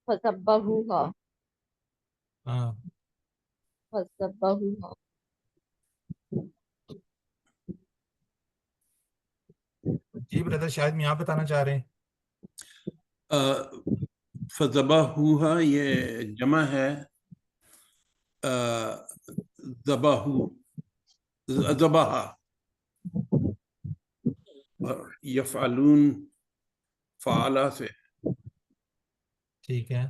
فَسَبَّحُوهَا ہاں فَسَبَّحُوهَا جی بردر شاید یہاں بتانا چاہ رہے ہیں. فذبحوها یہ جمع ہے ذبحو ذبح یفعلون فعلا سے ٹھیک ہے،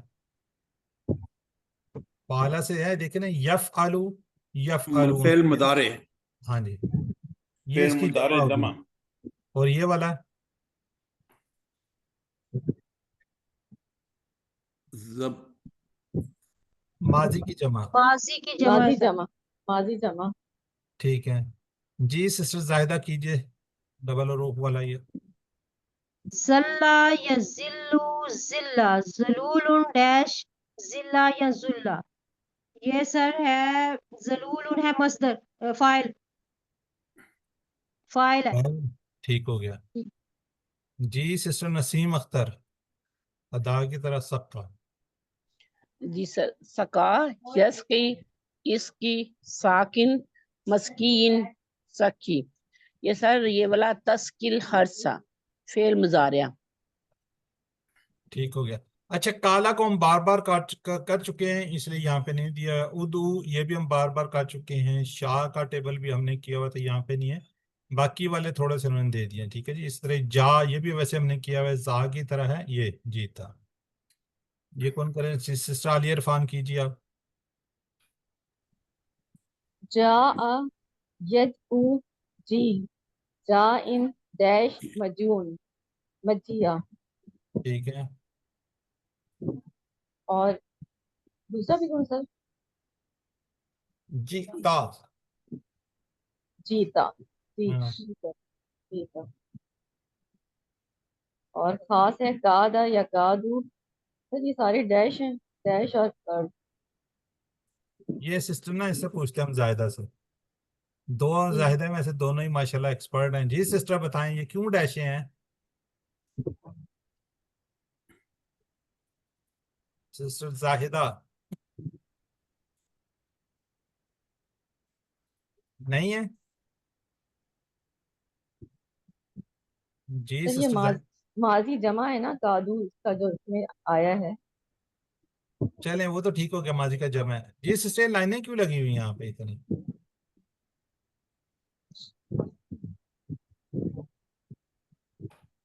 فعلا سے ہے، دیکھیں نا، یفعلو یفعلون. فعل مضارع ہاں جی، یہ فعل اس کی مضارع جمع ہوگی. جمع اور یہ والا زب ماضی کی جمع. ماضی کی جمع ماضی ہے سر. جمع ماضی جمع ٹھیک ہے جی سسٹر زاہدہ کیجئے ڈبل روپ والا یہ. زلا یزلو زلا ذلول ڈیش زلا یا زلا. یہ سر ہے ذلول ہے مصدر فاعل فاعل ہے. ٹھیک ہو گیا جی سسٹر نسیم اختر ادا کی طرح سب کا. جی سر، سکا، یس کی، اس کی، ساکن، مسکین، سکی. یہ سر یہ والا تسکیل ہرسا فعل مضارع. ٹھیک ہو گیا. اچھا کالا کو ہم بار بار کر چکے ہیں اس لیے یہاں پہ نہیں دیا. ادو یہ بھی ہم بار بار کر چکے ہیں. شاہ کا ٹیبل بھی ہم نے کیا ہوا تھا یہاں پہ نہیں ہے. باقی والے تھوڑے سے انہوں نے دے دیے. ٹھیک ہے جی. اس طرح جا یہ بھی ویسے ہم نے کیا ہوا ہے. زا کی طرح ہے یہ جیتا. یہ کون کریں؟ سسٹر عالیہ عرفان کیجیے آپ. جاء یجؤ جی جائن ڈیش مجون مجیہ. ٹھیک ہے اور دوسرا بھی کون سا؟ جیتا. جیتا جی ہاں. جیتا. اور خاص ہے کادا یا کادو. سر یہ سارے ڈیش ہیں، ڈیش اور یہ سسٹر نا اس سے پوچھتے ہیں ہم زاہدہ سے. دو زاہدہ میں سے دونوں ہی ماشاءاللہ ایکسپرٹ ہیں. جی سسٹر بتائیں یہ کیوں ڈیشے ہیں؟ سسٹر زاہدہ نہیں ہے. جی سر یہ سسٹر ماضی جمع ہے نا کادو، اس کا جو اس میں آیا ہے. چلیں وہ تو ٹھیک ہو گیا ماضی کا جمع ہے. جی سسٹر لائنیں کیوں لگی ہوئی ہیں یہاں پہ اتنی؟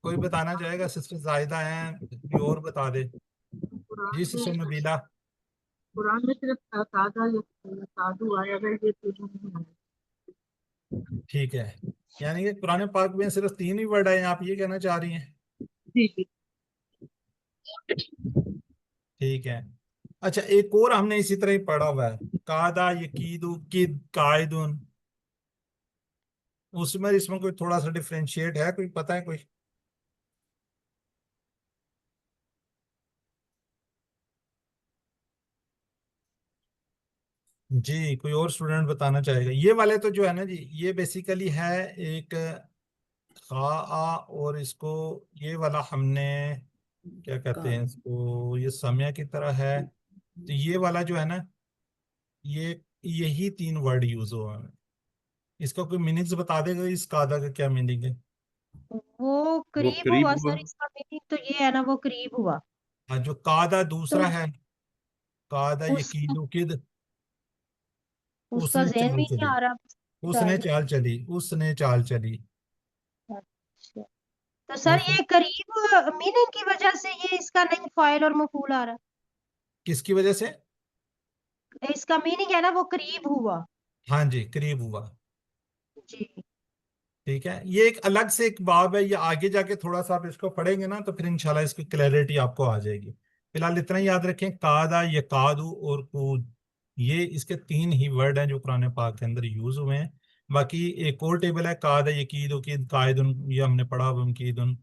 کوئی بتانا چاہے گا؟ سسٹر زاہدہ ہیں کوئی اور بتا دے. جی سسٹر نبیلہ. قرآن میں صرف سادو آیا ہے، یہ تینوں نہیں آیا. ٹھیک ہے یعنی کہ قرآن پاک میں صرف 3 ہی ورڈ ہیں، آپ یہ کہنا چاہ رہی ہیں؟ جی جی. ٹھیک ہے. اچھا ایک اور ہم نے اسی طرح ہی پڑھا ہوا ہے قادا یقیدو کد قائدن. اس میں کوئی تھوڑا سا ڈفرینشیٹ ہے؟ کوئی پتہ ہے کوئی؟ جی کوئی اور اسٹوڈنٹ بتانا چاہے گا؟ یہ والے تو جو ہے نا جی یہ بیسیکلی ہے ایک خا اور اس کو یہ والا ہم نے کیا کہتے ہیں اس کو، یہ سمیہ کی طرح ہے. تو یہ والا جو ہے نا یہ یہی 3 ورڈ یوز ہوا ہے. اس کا کوئی میننگز بتا دے گا اس قاعدہ کا کیا میننگ ہے؟ وہ قریب ہوا سر. اس کا میننگ تو یہ ہے نا وہ قریب ہوا. ہاں جو قاعدہ تو دوسرا ہے قاعدہ اس یقید کد اس اس کا نے ذہن چال میں چلی نہیں آ رہا. اس نے چال چلی اس نے چال چلی. اچھا تو سر اس یہ قریب میننگ کی وجہ سے یہ اس کا نہیں فاعل اور مفعول آ رہا. کس کی وجہ سے؟ اس کا میننگ ہے نا وہ قریب ہوا. ہاں جی قریب ہوا. جی ٹھیک ہے یہ ایک الگ سے ایک باب ہے. یہ آگے جا کے تھوڑا سا آپ اس کو پڑھیں گے نا تو پھر انشاءاللہ اس کی کلیئرٹی آپ کو آ جائے گی. فی الحال اتنا یاد رکھیں قاعدہ یقادو اور قود یہ اس کے 3 ہی ورڈ ہیں جو قرآن پاک کے اندر یوز ہوئے ہیں. باقی ایک اور ٹیبل ہے قاعدہ یقید وقید قائدن یہ ہم نے پڑھا ومقیدن.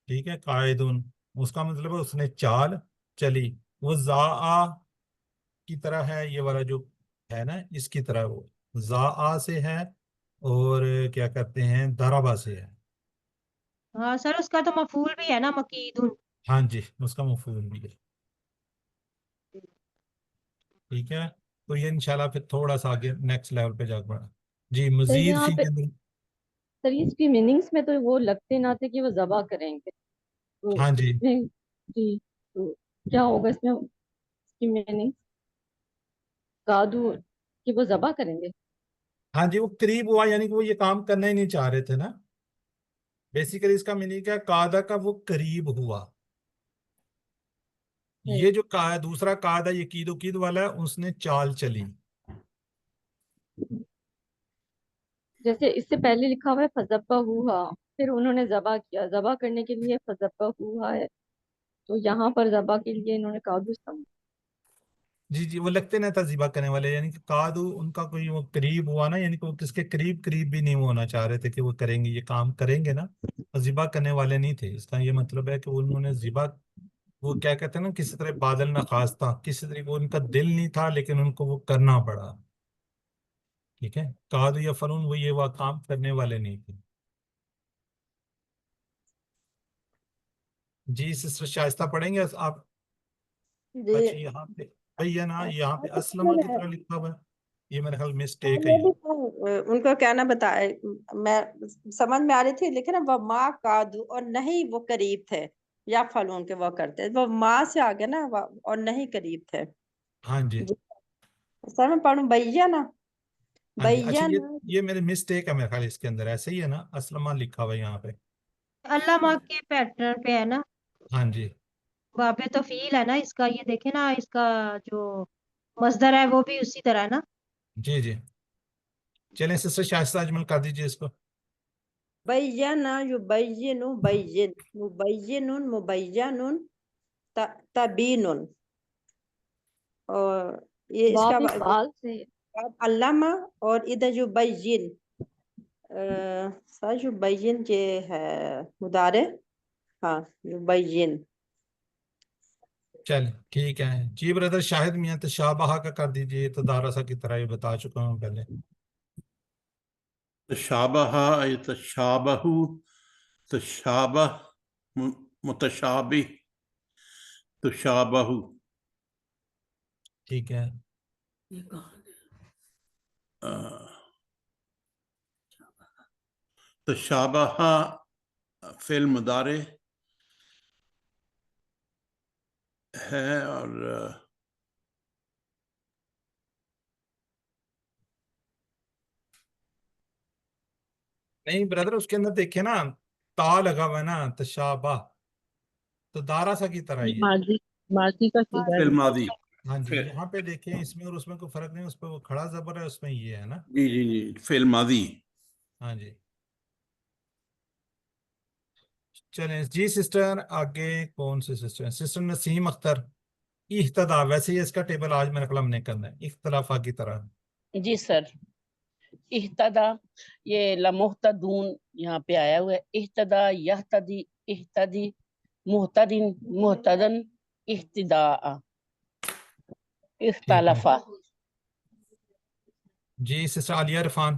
ٹھیک ہے قائدن اس کا مطلب ہے اس نے چال چلی وہ زا کی طرح ہے، یہ والا جو ہے نا اس کی طرح وہ زا سے ہے، اور کیا کرتے ہیں دربا سے ہے. ہاں سر اس کا تو مفعول بھی ہے نا مکیدن. ہاں جی اس کا مفعول بھی ہے. ٹھیک ہے، تو یہ انشاءاللہ پھر تھوڑا سا آگے نیکسٹ لیول پہ جا پڑا. جی سر مزید یہاں فی پہ، کے اندر. سر اس کی میننگس میں تو وہ لگتے نہ تھے کہ وہ ذبح کریں گے، تو ہاں جی اس میں جی تو کیا ہوگا اس میں، اس کی میننگ کادو کہ وہ ذبح کریں گے. ہاں جی وہ قریب ہوا، یعنی کہ وہ یہ کام کرنا ہی نہیں چاہ رہے تھے نا. بیسیکلی اس کا میننگ کیا قاعدہ کا وہ قریب ہوا. یہ جو دوسرا قاعدہ یہ قید و قید والا ہے اس نے چال چلی. جیسے اس سے پہلے لکھا ہوا ہے فذبح ہوا، پھر انہوں نے ذبح کیا، ذبح کرنے کے لیے فذبح ہوا ہے، تو یہاں پر ذبح کے لیے انہوں نے کادو استعمال. جی جی وہ لگتے نہ تھا ذبح کرنے والے، یعنی کہ قادو ان کا کوئی وہ قریب ہوا نا، یعنی کہ وہ کس کے قریب قریب بھی نہیں وہ ہونا چاہ رہے تھے کہ وہ کریں گے، یہ کام کریں گے نا. اور ذبح کرنے والے نہیں تھے، اس کا یہ مطلب ہے کہ انہوں نے ذبح، وہ کیا کہتے ہیں نا کسی طرح بادل نہ خواست تھا، کسی طرح وہ ان کا دل نہیں تھا لیکن ان کو وہ کرنا پڑا. ٹھیک ہے، قادو یا فنون وہ یہ وہ کام کرنے والے نہیں تھے. جی سسٹر شائستہ پڑھیں گے آپ. جی اچھا یہاں پہ بھیا نا یہاں پہ اسلمہ کی طرح لکھا ہوا ہے، یہ میرا خیال مسٹیک ہے. یہ یہ بھی تو ان کو کیا نا بتائے، میں سمجھ میں آ رہی تھی لیکن وہ ماں کادو اور نہیں وہ قریب تھے، یا فلون کے وہ کرتے وہ ماں سے آگے نا اور نہیں قریب تھے. ہاں جی جی سر میں پڑھوں بھیا نا، ہاں جی. اچھا بھیا نا یہ میرے مسٹیک ہے میرے خیال اس کے اندر، ایسے ہی ہے نا اسلمہ لکھا ہوا ہے یہاں پہ. اللہ ماں کے پیٹرن پہ ہے نا، ہاں جی باب تو فیل ہے نا اس کا، یہ دیکھیں نا اس کا جو مصدر ہے وہ بھی اسی طرح ہے نا. جی جی. چلیں سسٹر شائستہ اجمل کر دیجیے اس کو. بینا یبین بین مبین مبین تبین، اور یہ اس کا باب فعال سے علامہ، اور ادھر یبین سر یبین یہ ہے مضارع، ہاں یبین. چلیں ٹھیک ہے جی بردر شاہد میاں تشابہ کا کر دیجیے، تو دارسا کی طرح یہ بتا چکا ہوں پہلے. تشابہ یتشابہ، تشابہ متشابہ، تشابہ. ٹھیک ہے. یہ کہاں تشابہ فعل مضارع ہے، اور نہیں بردر اس کے اندر دیکھیں نا تا لگا ہوا ہے نا تشابہ، تو دارسا کی طرح ہی ہے. ماضی، ماضی کا سیغہ فعل ہے. ماضی. ہاں جی یہاں پہ دیکھیں اس میں اور اس میں کوئی فرق نہیں، اس پہ وہ کھڑا زبر ہے، اس میں یہ ہے نا. جی جی جی فعل ماضی. ہاں جی. چلیں جی سسٹر آگے کون سے سسٹر ہیں؟ سسٹر نسیم اختر. اہتدا ویسے ہی اس کا ٹیبل آج میرا قلم نے کرنا ہے اختلافہ کی طرح. جی سر. اہتدا یہ لمحتدون یہاں پہ آیا ہوا ہے. اہتدا یہتدی، اہتدی، محتدن، محتدن، اہتداء، ٹھیک ہے اختلافہ. جی سسٹر عالیہ عرفان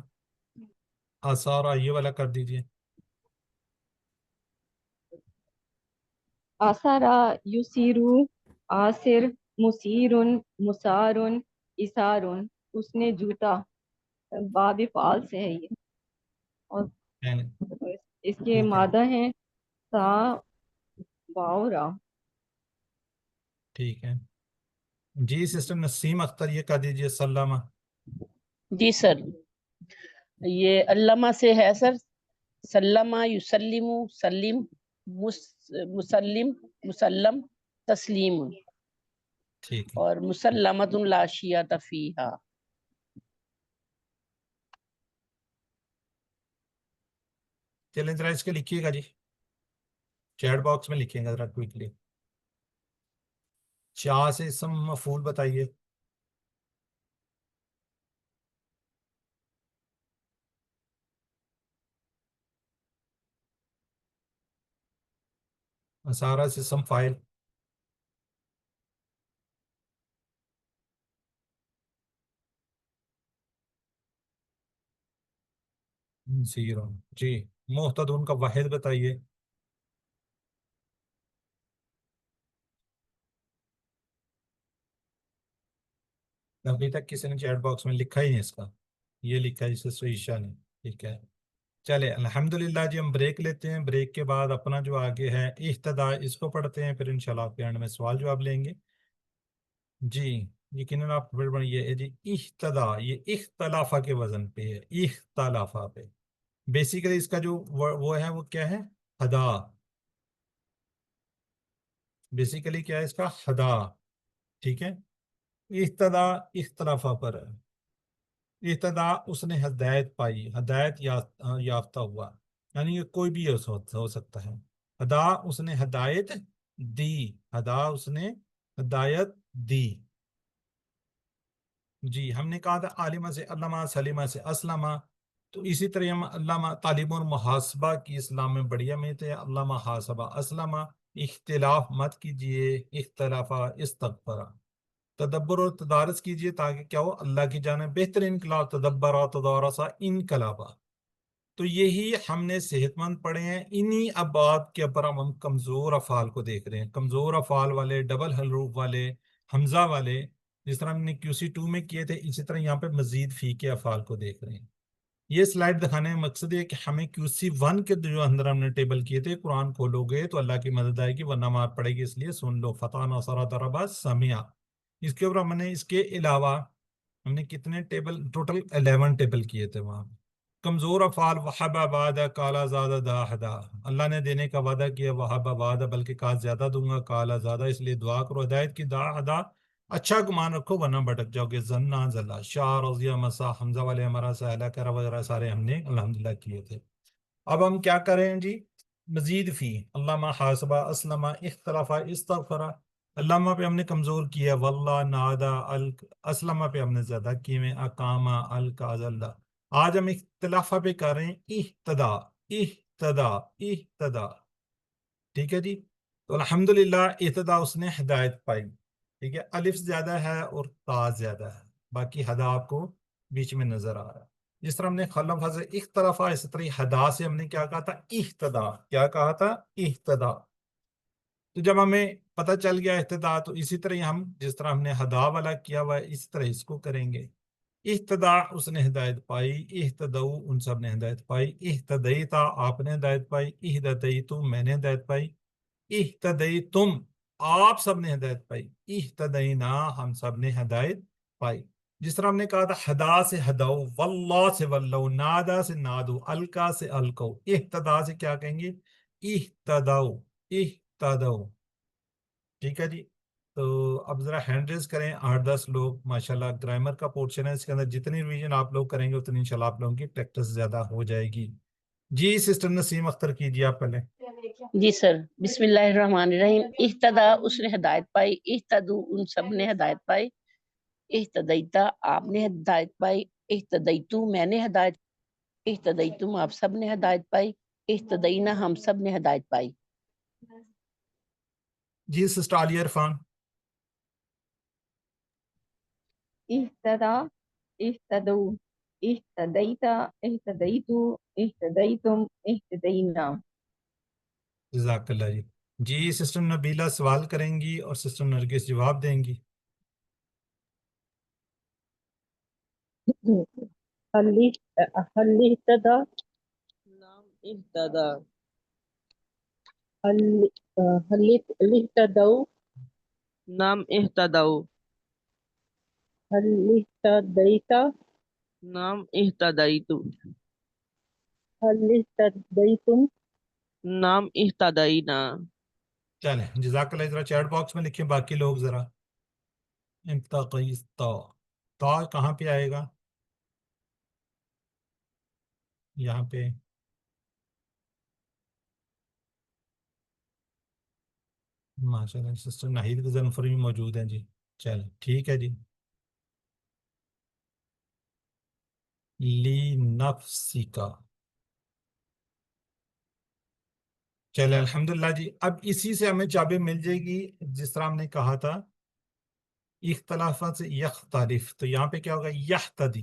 آثارا یہ والا کر دیجیے. آثارا یسیرو، آصر، مسیرن، مسارن، اسارن، اس نے جوتا، باب فعال سے ہے یہ، اور اس کے ٹھیک ہے مادہ ہیں سا، باورا. ٹھیک ہے. جی سسٹر نسیم اختر یہ کر دیجیے سلامہ. جی سر یہ علامہ سے ہے سر. سلمہ یسلم، سلیم، مسلم، مسلم، تسلیم، ٹھیک ہے. اور مسلمۃ لا شیۃ فیہا. چلیں ذرا اس کے لکھیے گا جی، چیٹ باکس میں لکھیے گا ذرا کوئکلی. چا سے اسم مفعول بتائیے. اسارا سے اسم فاعل. 0 جی محتدون کا واحد بتائیے. ابھی تک کسی نے چیٹ باکس میں لکھا ہی نہیں اس کا. یہ لکھا ہے جسے سویشا نے. ٹھیک ہے چلے الحمدللہ جی. ہم بریک لیتے ہیں. بریک کے بعد اپنا جو آگے ہے اہتدا اس کو پڑھتے ہیں. پھر انشاءاللہ آپ کے اینڈ میں سوال جواب لیں گے. جی یقیناً آپ پھر یہ ہے جی اہتدا. یہ اختلافہ کے وزن پہ ہے. اختلافہ پہ بیسیکلی اس کا جو وہ ہے وہ کیا ہے؟ ہدا. بیسیکلی کیا ہے اس کا؟ ہدا. ٹھیک ہے. اہتدا اختلافہ پر ہے. اہتدا اس نے ہدایت پائی، ہدایت یافتہ ہوا، یعنی یہ کوئی بھی ہو سکتا ہے. ہدا اس نے ہدایت دی. ہدا اس نے ہدایت دی. جی ہم نے کہا تھا عالمہ سے علامہ، سلیمہ سے اسلامہ. تو اسی طرح ہم علامہ تعلیم اور محاسبہ کی اسلام میں بڑی اہمیت ہے. علامہ حاسبہ اسلامہ. اختلاف مت کیجئے، اختلافہ استغفرہ. تدبر اور تدارس کیجئے تاکہ کیا ہو؟ اللہ کی جانب بہتر انقلاب. تدبر تدارسا انقلابا. تو یہی ہم نے صحت مند پڑھے ہیں. انہی ابعاد کے اوپر ہم کمزور افعال کو دیکھ رہے ہیں. کمزور افعال والے، ڈبل حروف والے، حمزہ والے، جس طرح ہم نے QC2 میں کیے تھے، اسی طرح یہاں پہ مزید فی کے افعال کو دیکھ رہے ہیں. یہ سلائڈ دکھانے کا مقصد ہے کہ ہمیں QC1 کے جو اندر ہم نے ٹیبل کیے تھے، قرآن کھولو گے تو اللہ کی مدد آئے گی، ورنہ مار پڑے گی. اس لیے سن لو. فتح نصرہ ضربا سمعا. اس کے اوپر ہم نے اس کے علاوہ ہم نے کتنے ٹیبل؟ ٹوٹل 11 ٹیبل کیے تھے وہاں. کمزور افعال وہب وعدہ کالا زادہ دا ہدا. اللہ نے دینے کا وعدہ کیا، وہب وعدہ، بلکہ کہا زیادہ دوں گا، کالا زادہ، اس لیے دعا کرو ہدایت کی. دا ہدا اچھا گمان رکھو ورنہ بھٹک جاؤ گے. زنا زلا، شاہ، رضیہ، مسا، حمزہ والے ہمارا سہلا کرا وغیرہ سارے ہم نے الحمدللہ کیے تھے. اب ہم کیا کریں جی؟ مزید فی. علامہ حاسبہ اسلمہ اختلافہ استغفرہ. علامہ پہ ہم نے کمزور کیا، واللہ، نادا، اسلمہ پہ ہم نے زیادہ کیے میں، اقامہ، القاض اللہ. آج ہم اختلافہ پہ کر رہے ہیں اہتدا. اہتدا اہتدا. ٹھیک ہے جی. تو الحمدللہ اہتدا اس نے ہدایت پائی. ٹھیک ہے. الف زیادہ ہے اور تا زیادہ ہے، باقی ہدا آپ کو بیچ میں نظر آ رہا ہے. جس طرح ہم نے خلفہ سے اختلافہ، اس طرح ہدا سے ہم نے کیا کہا تھا؟ اہتدا. کیا کہا تھا؟ اہتدا. تو جب ہمیں پتہ چل گیا اہتدا، تو اسی طرح ہم جس طرح ہم نے ہدا والا کیا ہوا ہے اسی طرح اس کو کریں گے. اہتدا اس نے ہدایت پائی. اہتدو ان سب نے ہدایت پائی. اہتدیتا آپ نے ہدایت پائی. اہتدیتو میں نے ہدایت پائی. اہتدیتم آپ سب نے ہدایت پائی. اہتدینا ہم سب نے ہدایت پائی. جس طرح ہم نے کہا تھا ہدا سے ہدو، واللہ سے ولو، نادا سے نادو، القا سے القو. اہتدا سے کیا کہیں گے؟ اہتدو. اہتدو. ٹھیک ہے جی. تو اب ذرا ہینڈ ریز کریں 8-10 لوگ. ماشاءاللہ گرامر کا پورشن ہے، اس کے اندر جتنی ریویژن آپ لوگ کریں گے اتنی انشاءاللہ آپ لوگوں کی پریکٹس زیادہ ہو جائے گی. جی سسٹر نسیم اختر کیجیے آپ پہلے. جی سر. بسم اللہ الرحمن الرحیم. اہتدا اس نے ہدایت پائی. اہتدو ان سب نے ہدایت پائی. اہتدیتا آپ نے ہدایت پائی. اہتدیتو میں نے ہدایت. اہتدیتم آپ سب نے ہدایت پائی. اہتدینا ہم سب نے ہدایت پائی. جی سسٹر عالیہ عرفان. اہتدا، اہتدو، اہتدیتا، اہتدیتو، اہتدیتم، اہتدینا. جزاک اللہ جی. جی سسٹر نبیلہ سوال کریں گی اور سسٹر نرگس جواب دیں گی. هل اهتدى نعم اهتدى هل اهتدوا نعم اهتدوا هل اهتديت نعم اهتديت هل اهتديتم نعم اهتدينا. چلیں جزاک اللہ. ذرا چیٹ باکس میں لکھیں باقی لوگ ذرا. امتقیتا تا کہاں پہ آئے گا؟ یہاں پہ ماشاء اللہ سسٹر ناہید غضنفر بھی موجود ہیں جی. چلیں ٹھیک ہے جی. لی نفسی کا. چلے الحمدللہ جی. اب اسی سے ہمیں چابی مل جائے گی. جس طرح ہم نے کہا تھا اختلافات سے یختلف، تو یہاں پہ کیا ہوگا؟ یحتدی.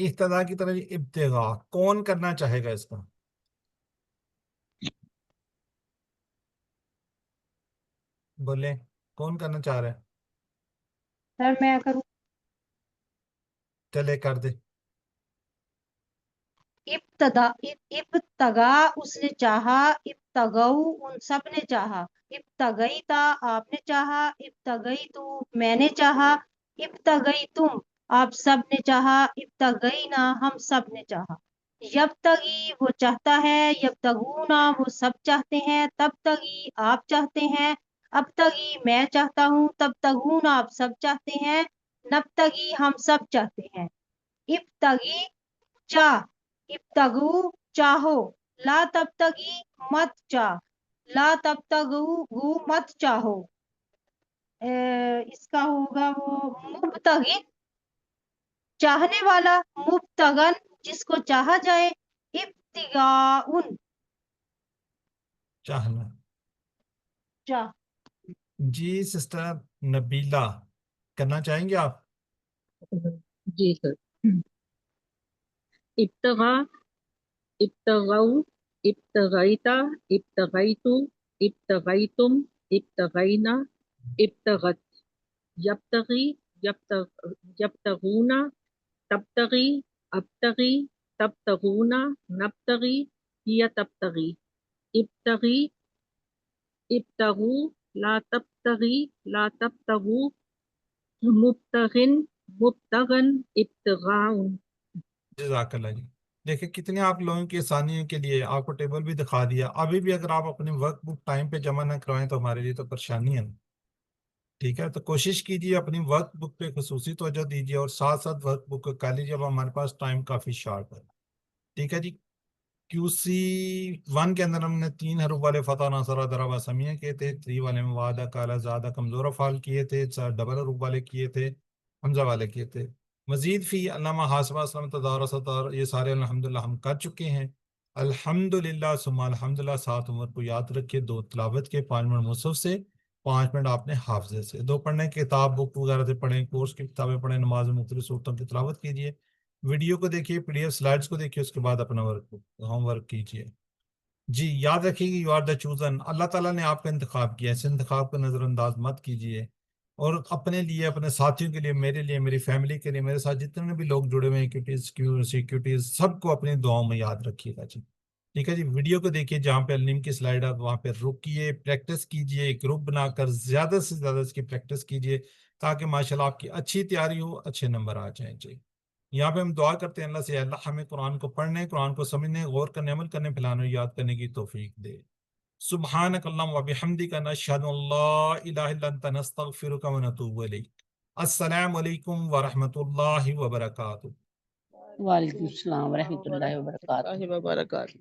اہتدا کی طرح ابتغا کون کرنا چاہے گا اس کا؟ بولے کون کرنا چاہ رہا ہے؟ سر میں کروں؟ چلے کر دے. ابتغا اس نے چاہا، ابتغو ان سب نے چاہا، ابتغیتا آپ نے چاہا، ابتغیتو میں نے چاہا، ابتغیتم آپ سب نے چاہا، ابتغینا ہم سب نے چاہا. یبتغی وہ چاہتا ہے، یبتغونا وہ سب چاہتے ہیں، تب تغی آپ چاہتے ہیں، اب تغی میں چاہتا ہوں، تب تغونا آپ سب چاہتے ہیں، نبتغی ہم سب چاہتے ہیں. ابتغی چاہ، ابتغو چاہو، لا تبتغی مت چاہ، لا تبتغو مت چاہو. اس کا ہوگا وہ مبتغی چاہنے والا، مبتغن جس کو چاہا جائے، ابتغاءن چاہنا. چاہ. جی سسٹر نبیلہ کرنا چاہیں گے آپ؟ جی سر. ابتغا، ابتغو، ابتغیتا، ابتغیتو، ابتغیتم، ابتغینا، ابتغت. یبتغی، یبتغونا، تبتغی، ابتغی، تبتغونا، نبتغی، ہی تبتغی. ابتغی، ابتغو، لا تبتغی، لا تبتغو، مبتغن، مبتغن، ابتغاء. جزاک اللہ جی. دیکھیں کتنے آپ لوگوں کی آسانیوں کے لیے آپ کو ٹیبل بھی دکھا دیا. ابھی بھی اگر آپ اپنی ورک بک ٹائم پہ جمع نہ کروائیں تو ہمارے لیے تو پریشانی ہے نا. ٹھیک ہے تو کوشش کیجیے اپنی ورک بک پہ خصوصی توجہ دیجیے اور ساتھ ساتھ ورک بک کو کر لیجیے. اب ہمارے پاس ٹائم کافی شارٹ ہے. ٹھیک ہے جی. QC1 کے اندر ہم نے 3 حروف والے فتح ناصرہ ضربہ سمیہ کیے تھے، 3 والے میں وعدہ کالا زادہ کمزور افعال کیے تھے، 4 ڈبل حروف والے کیے تھے، حمزہ والے کیے تھے. مزید فی علامہ حاسبہ اسلام تدارست اور یہ سارے الحمدللہ ہم کر چکے ہیں. الحمدللہ ثم الحمدللہ 7 عمر کو یاد رکھیے، 2 تلاوت کے، 5 منٹ مصحف سے، 5 منٹ آپ نے حافظے سے. 2 پڑھنے کتاب بک وغیرہ سے پڑھیں، کورس کی کتابیں پڑھیں، نماز میں مختلف صورتوں کی تلاوت کیجیے، ویڈیو کو دیکھیے، PDF سلائڈز کو دیکھیے، اس کے بعد اپنا ہوم ورک کیجیے. جی یاد رکھیے کہ یو آر دا چوزن، اللہ تعالیٰ نے آپ کا انتخاب کیا ہے. اس انتخاب کو نظر انداز مت کیجیے. اور اپنے لیے، اپنے ساتھیوں کے لیے، میرے لیے، میری فیملی کے لیے، میرے ساتھ جتنے بھی لوگ جڑے ہوئے ہیں سیکیورٹیز سب کو اپنی دعاؤں میں یاد رکھیے گا. جی ٹھیک ہے جی. ویڈیو کو دیکھیے جہاں پہ النیم کی سلائڈ ہے وہاں پہ رکیے، پریکٹس کیجیے، ایک گروپ بنا کر زیادہ سے زیادہ اس کی پریکٹس کیجیے تاکہ ماشاءاللہ آپ کی اچھی تیاری ہو، اچھے نمبر آ جائیں. جی یہاں پہ ہم دعا کرتے ہیں اللہ سے، اللہ ہمیں قرآن کو پڑھنے، قرآن کو سمجھنے، غور کرنے، عمل کرنے، پھیلانے، یاد کرنے کی توفیق دے. سبحانک اللہم و بحمدک نشہد ان لا الہ الا انت نستغفرک و نتوب الیک. السلام علیکم ورحمۃ اللہ وبرکاتہ. وعلیکم السلام ورحمۃ اللہ وبرکاتہ. وبرکاتہ.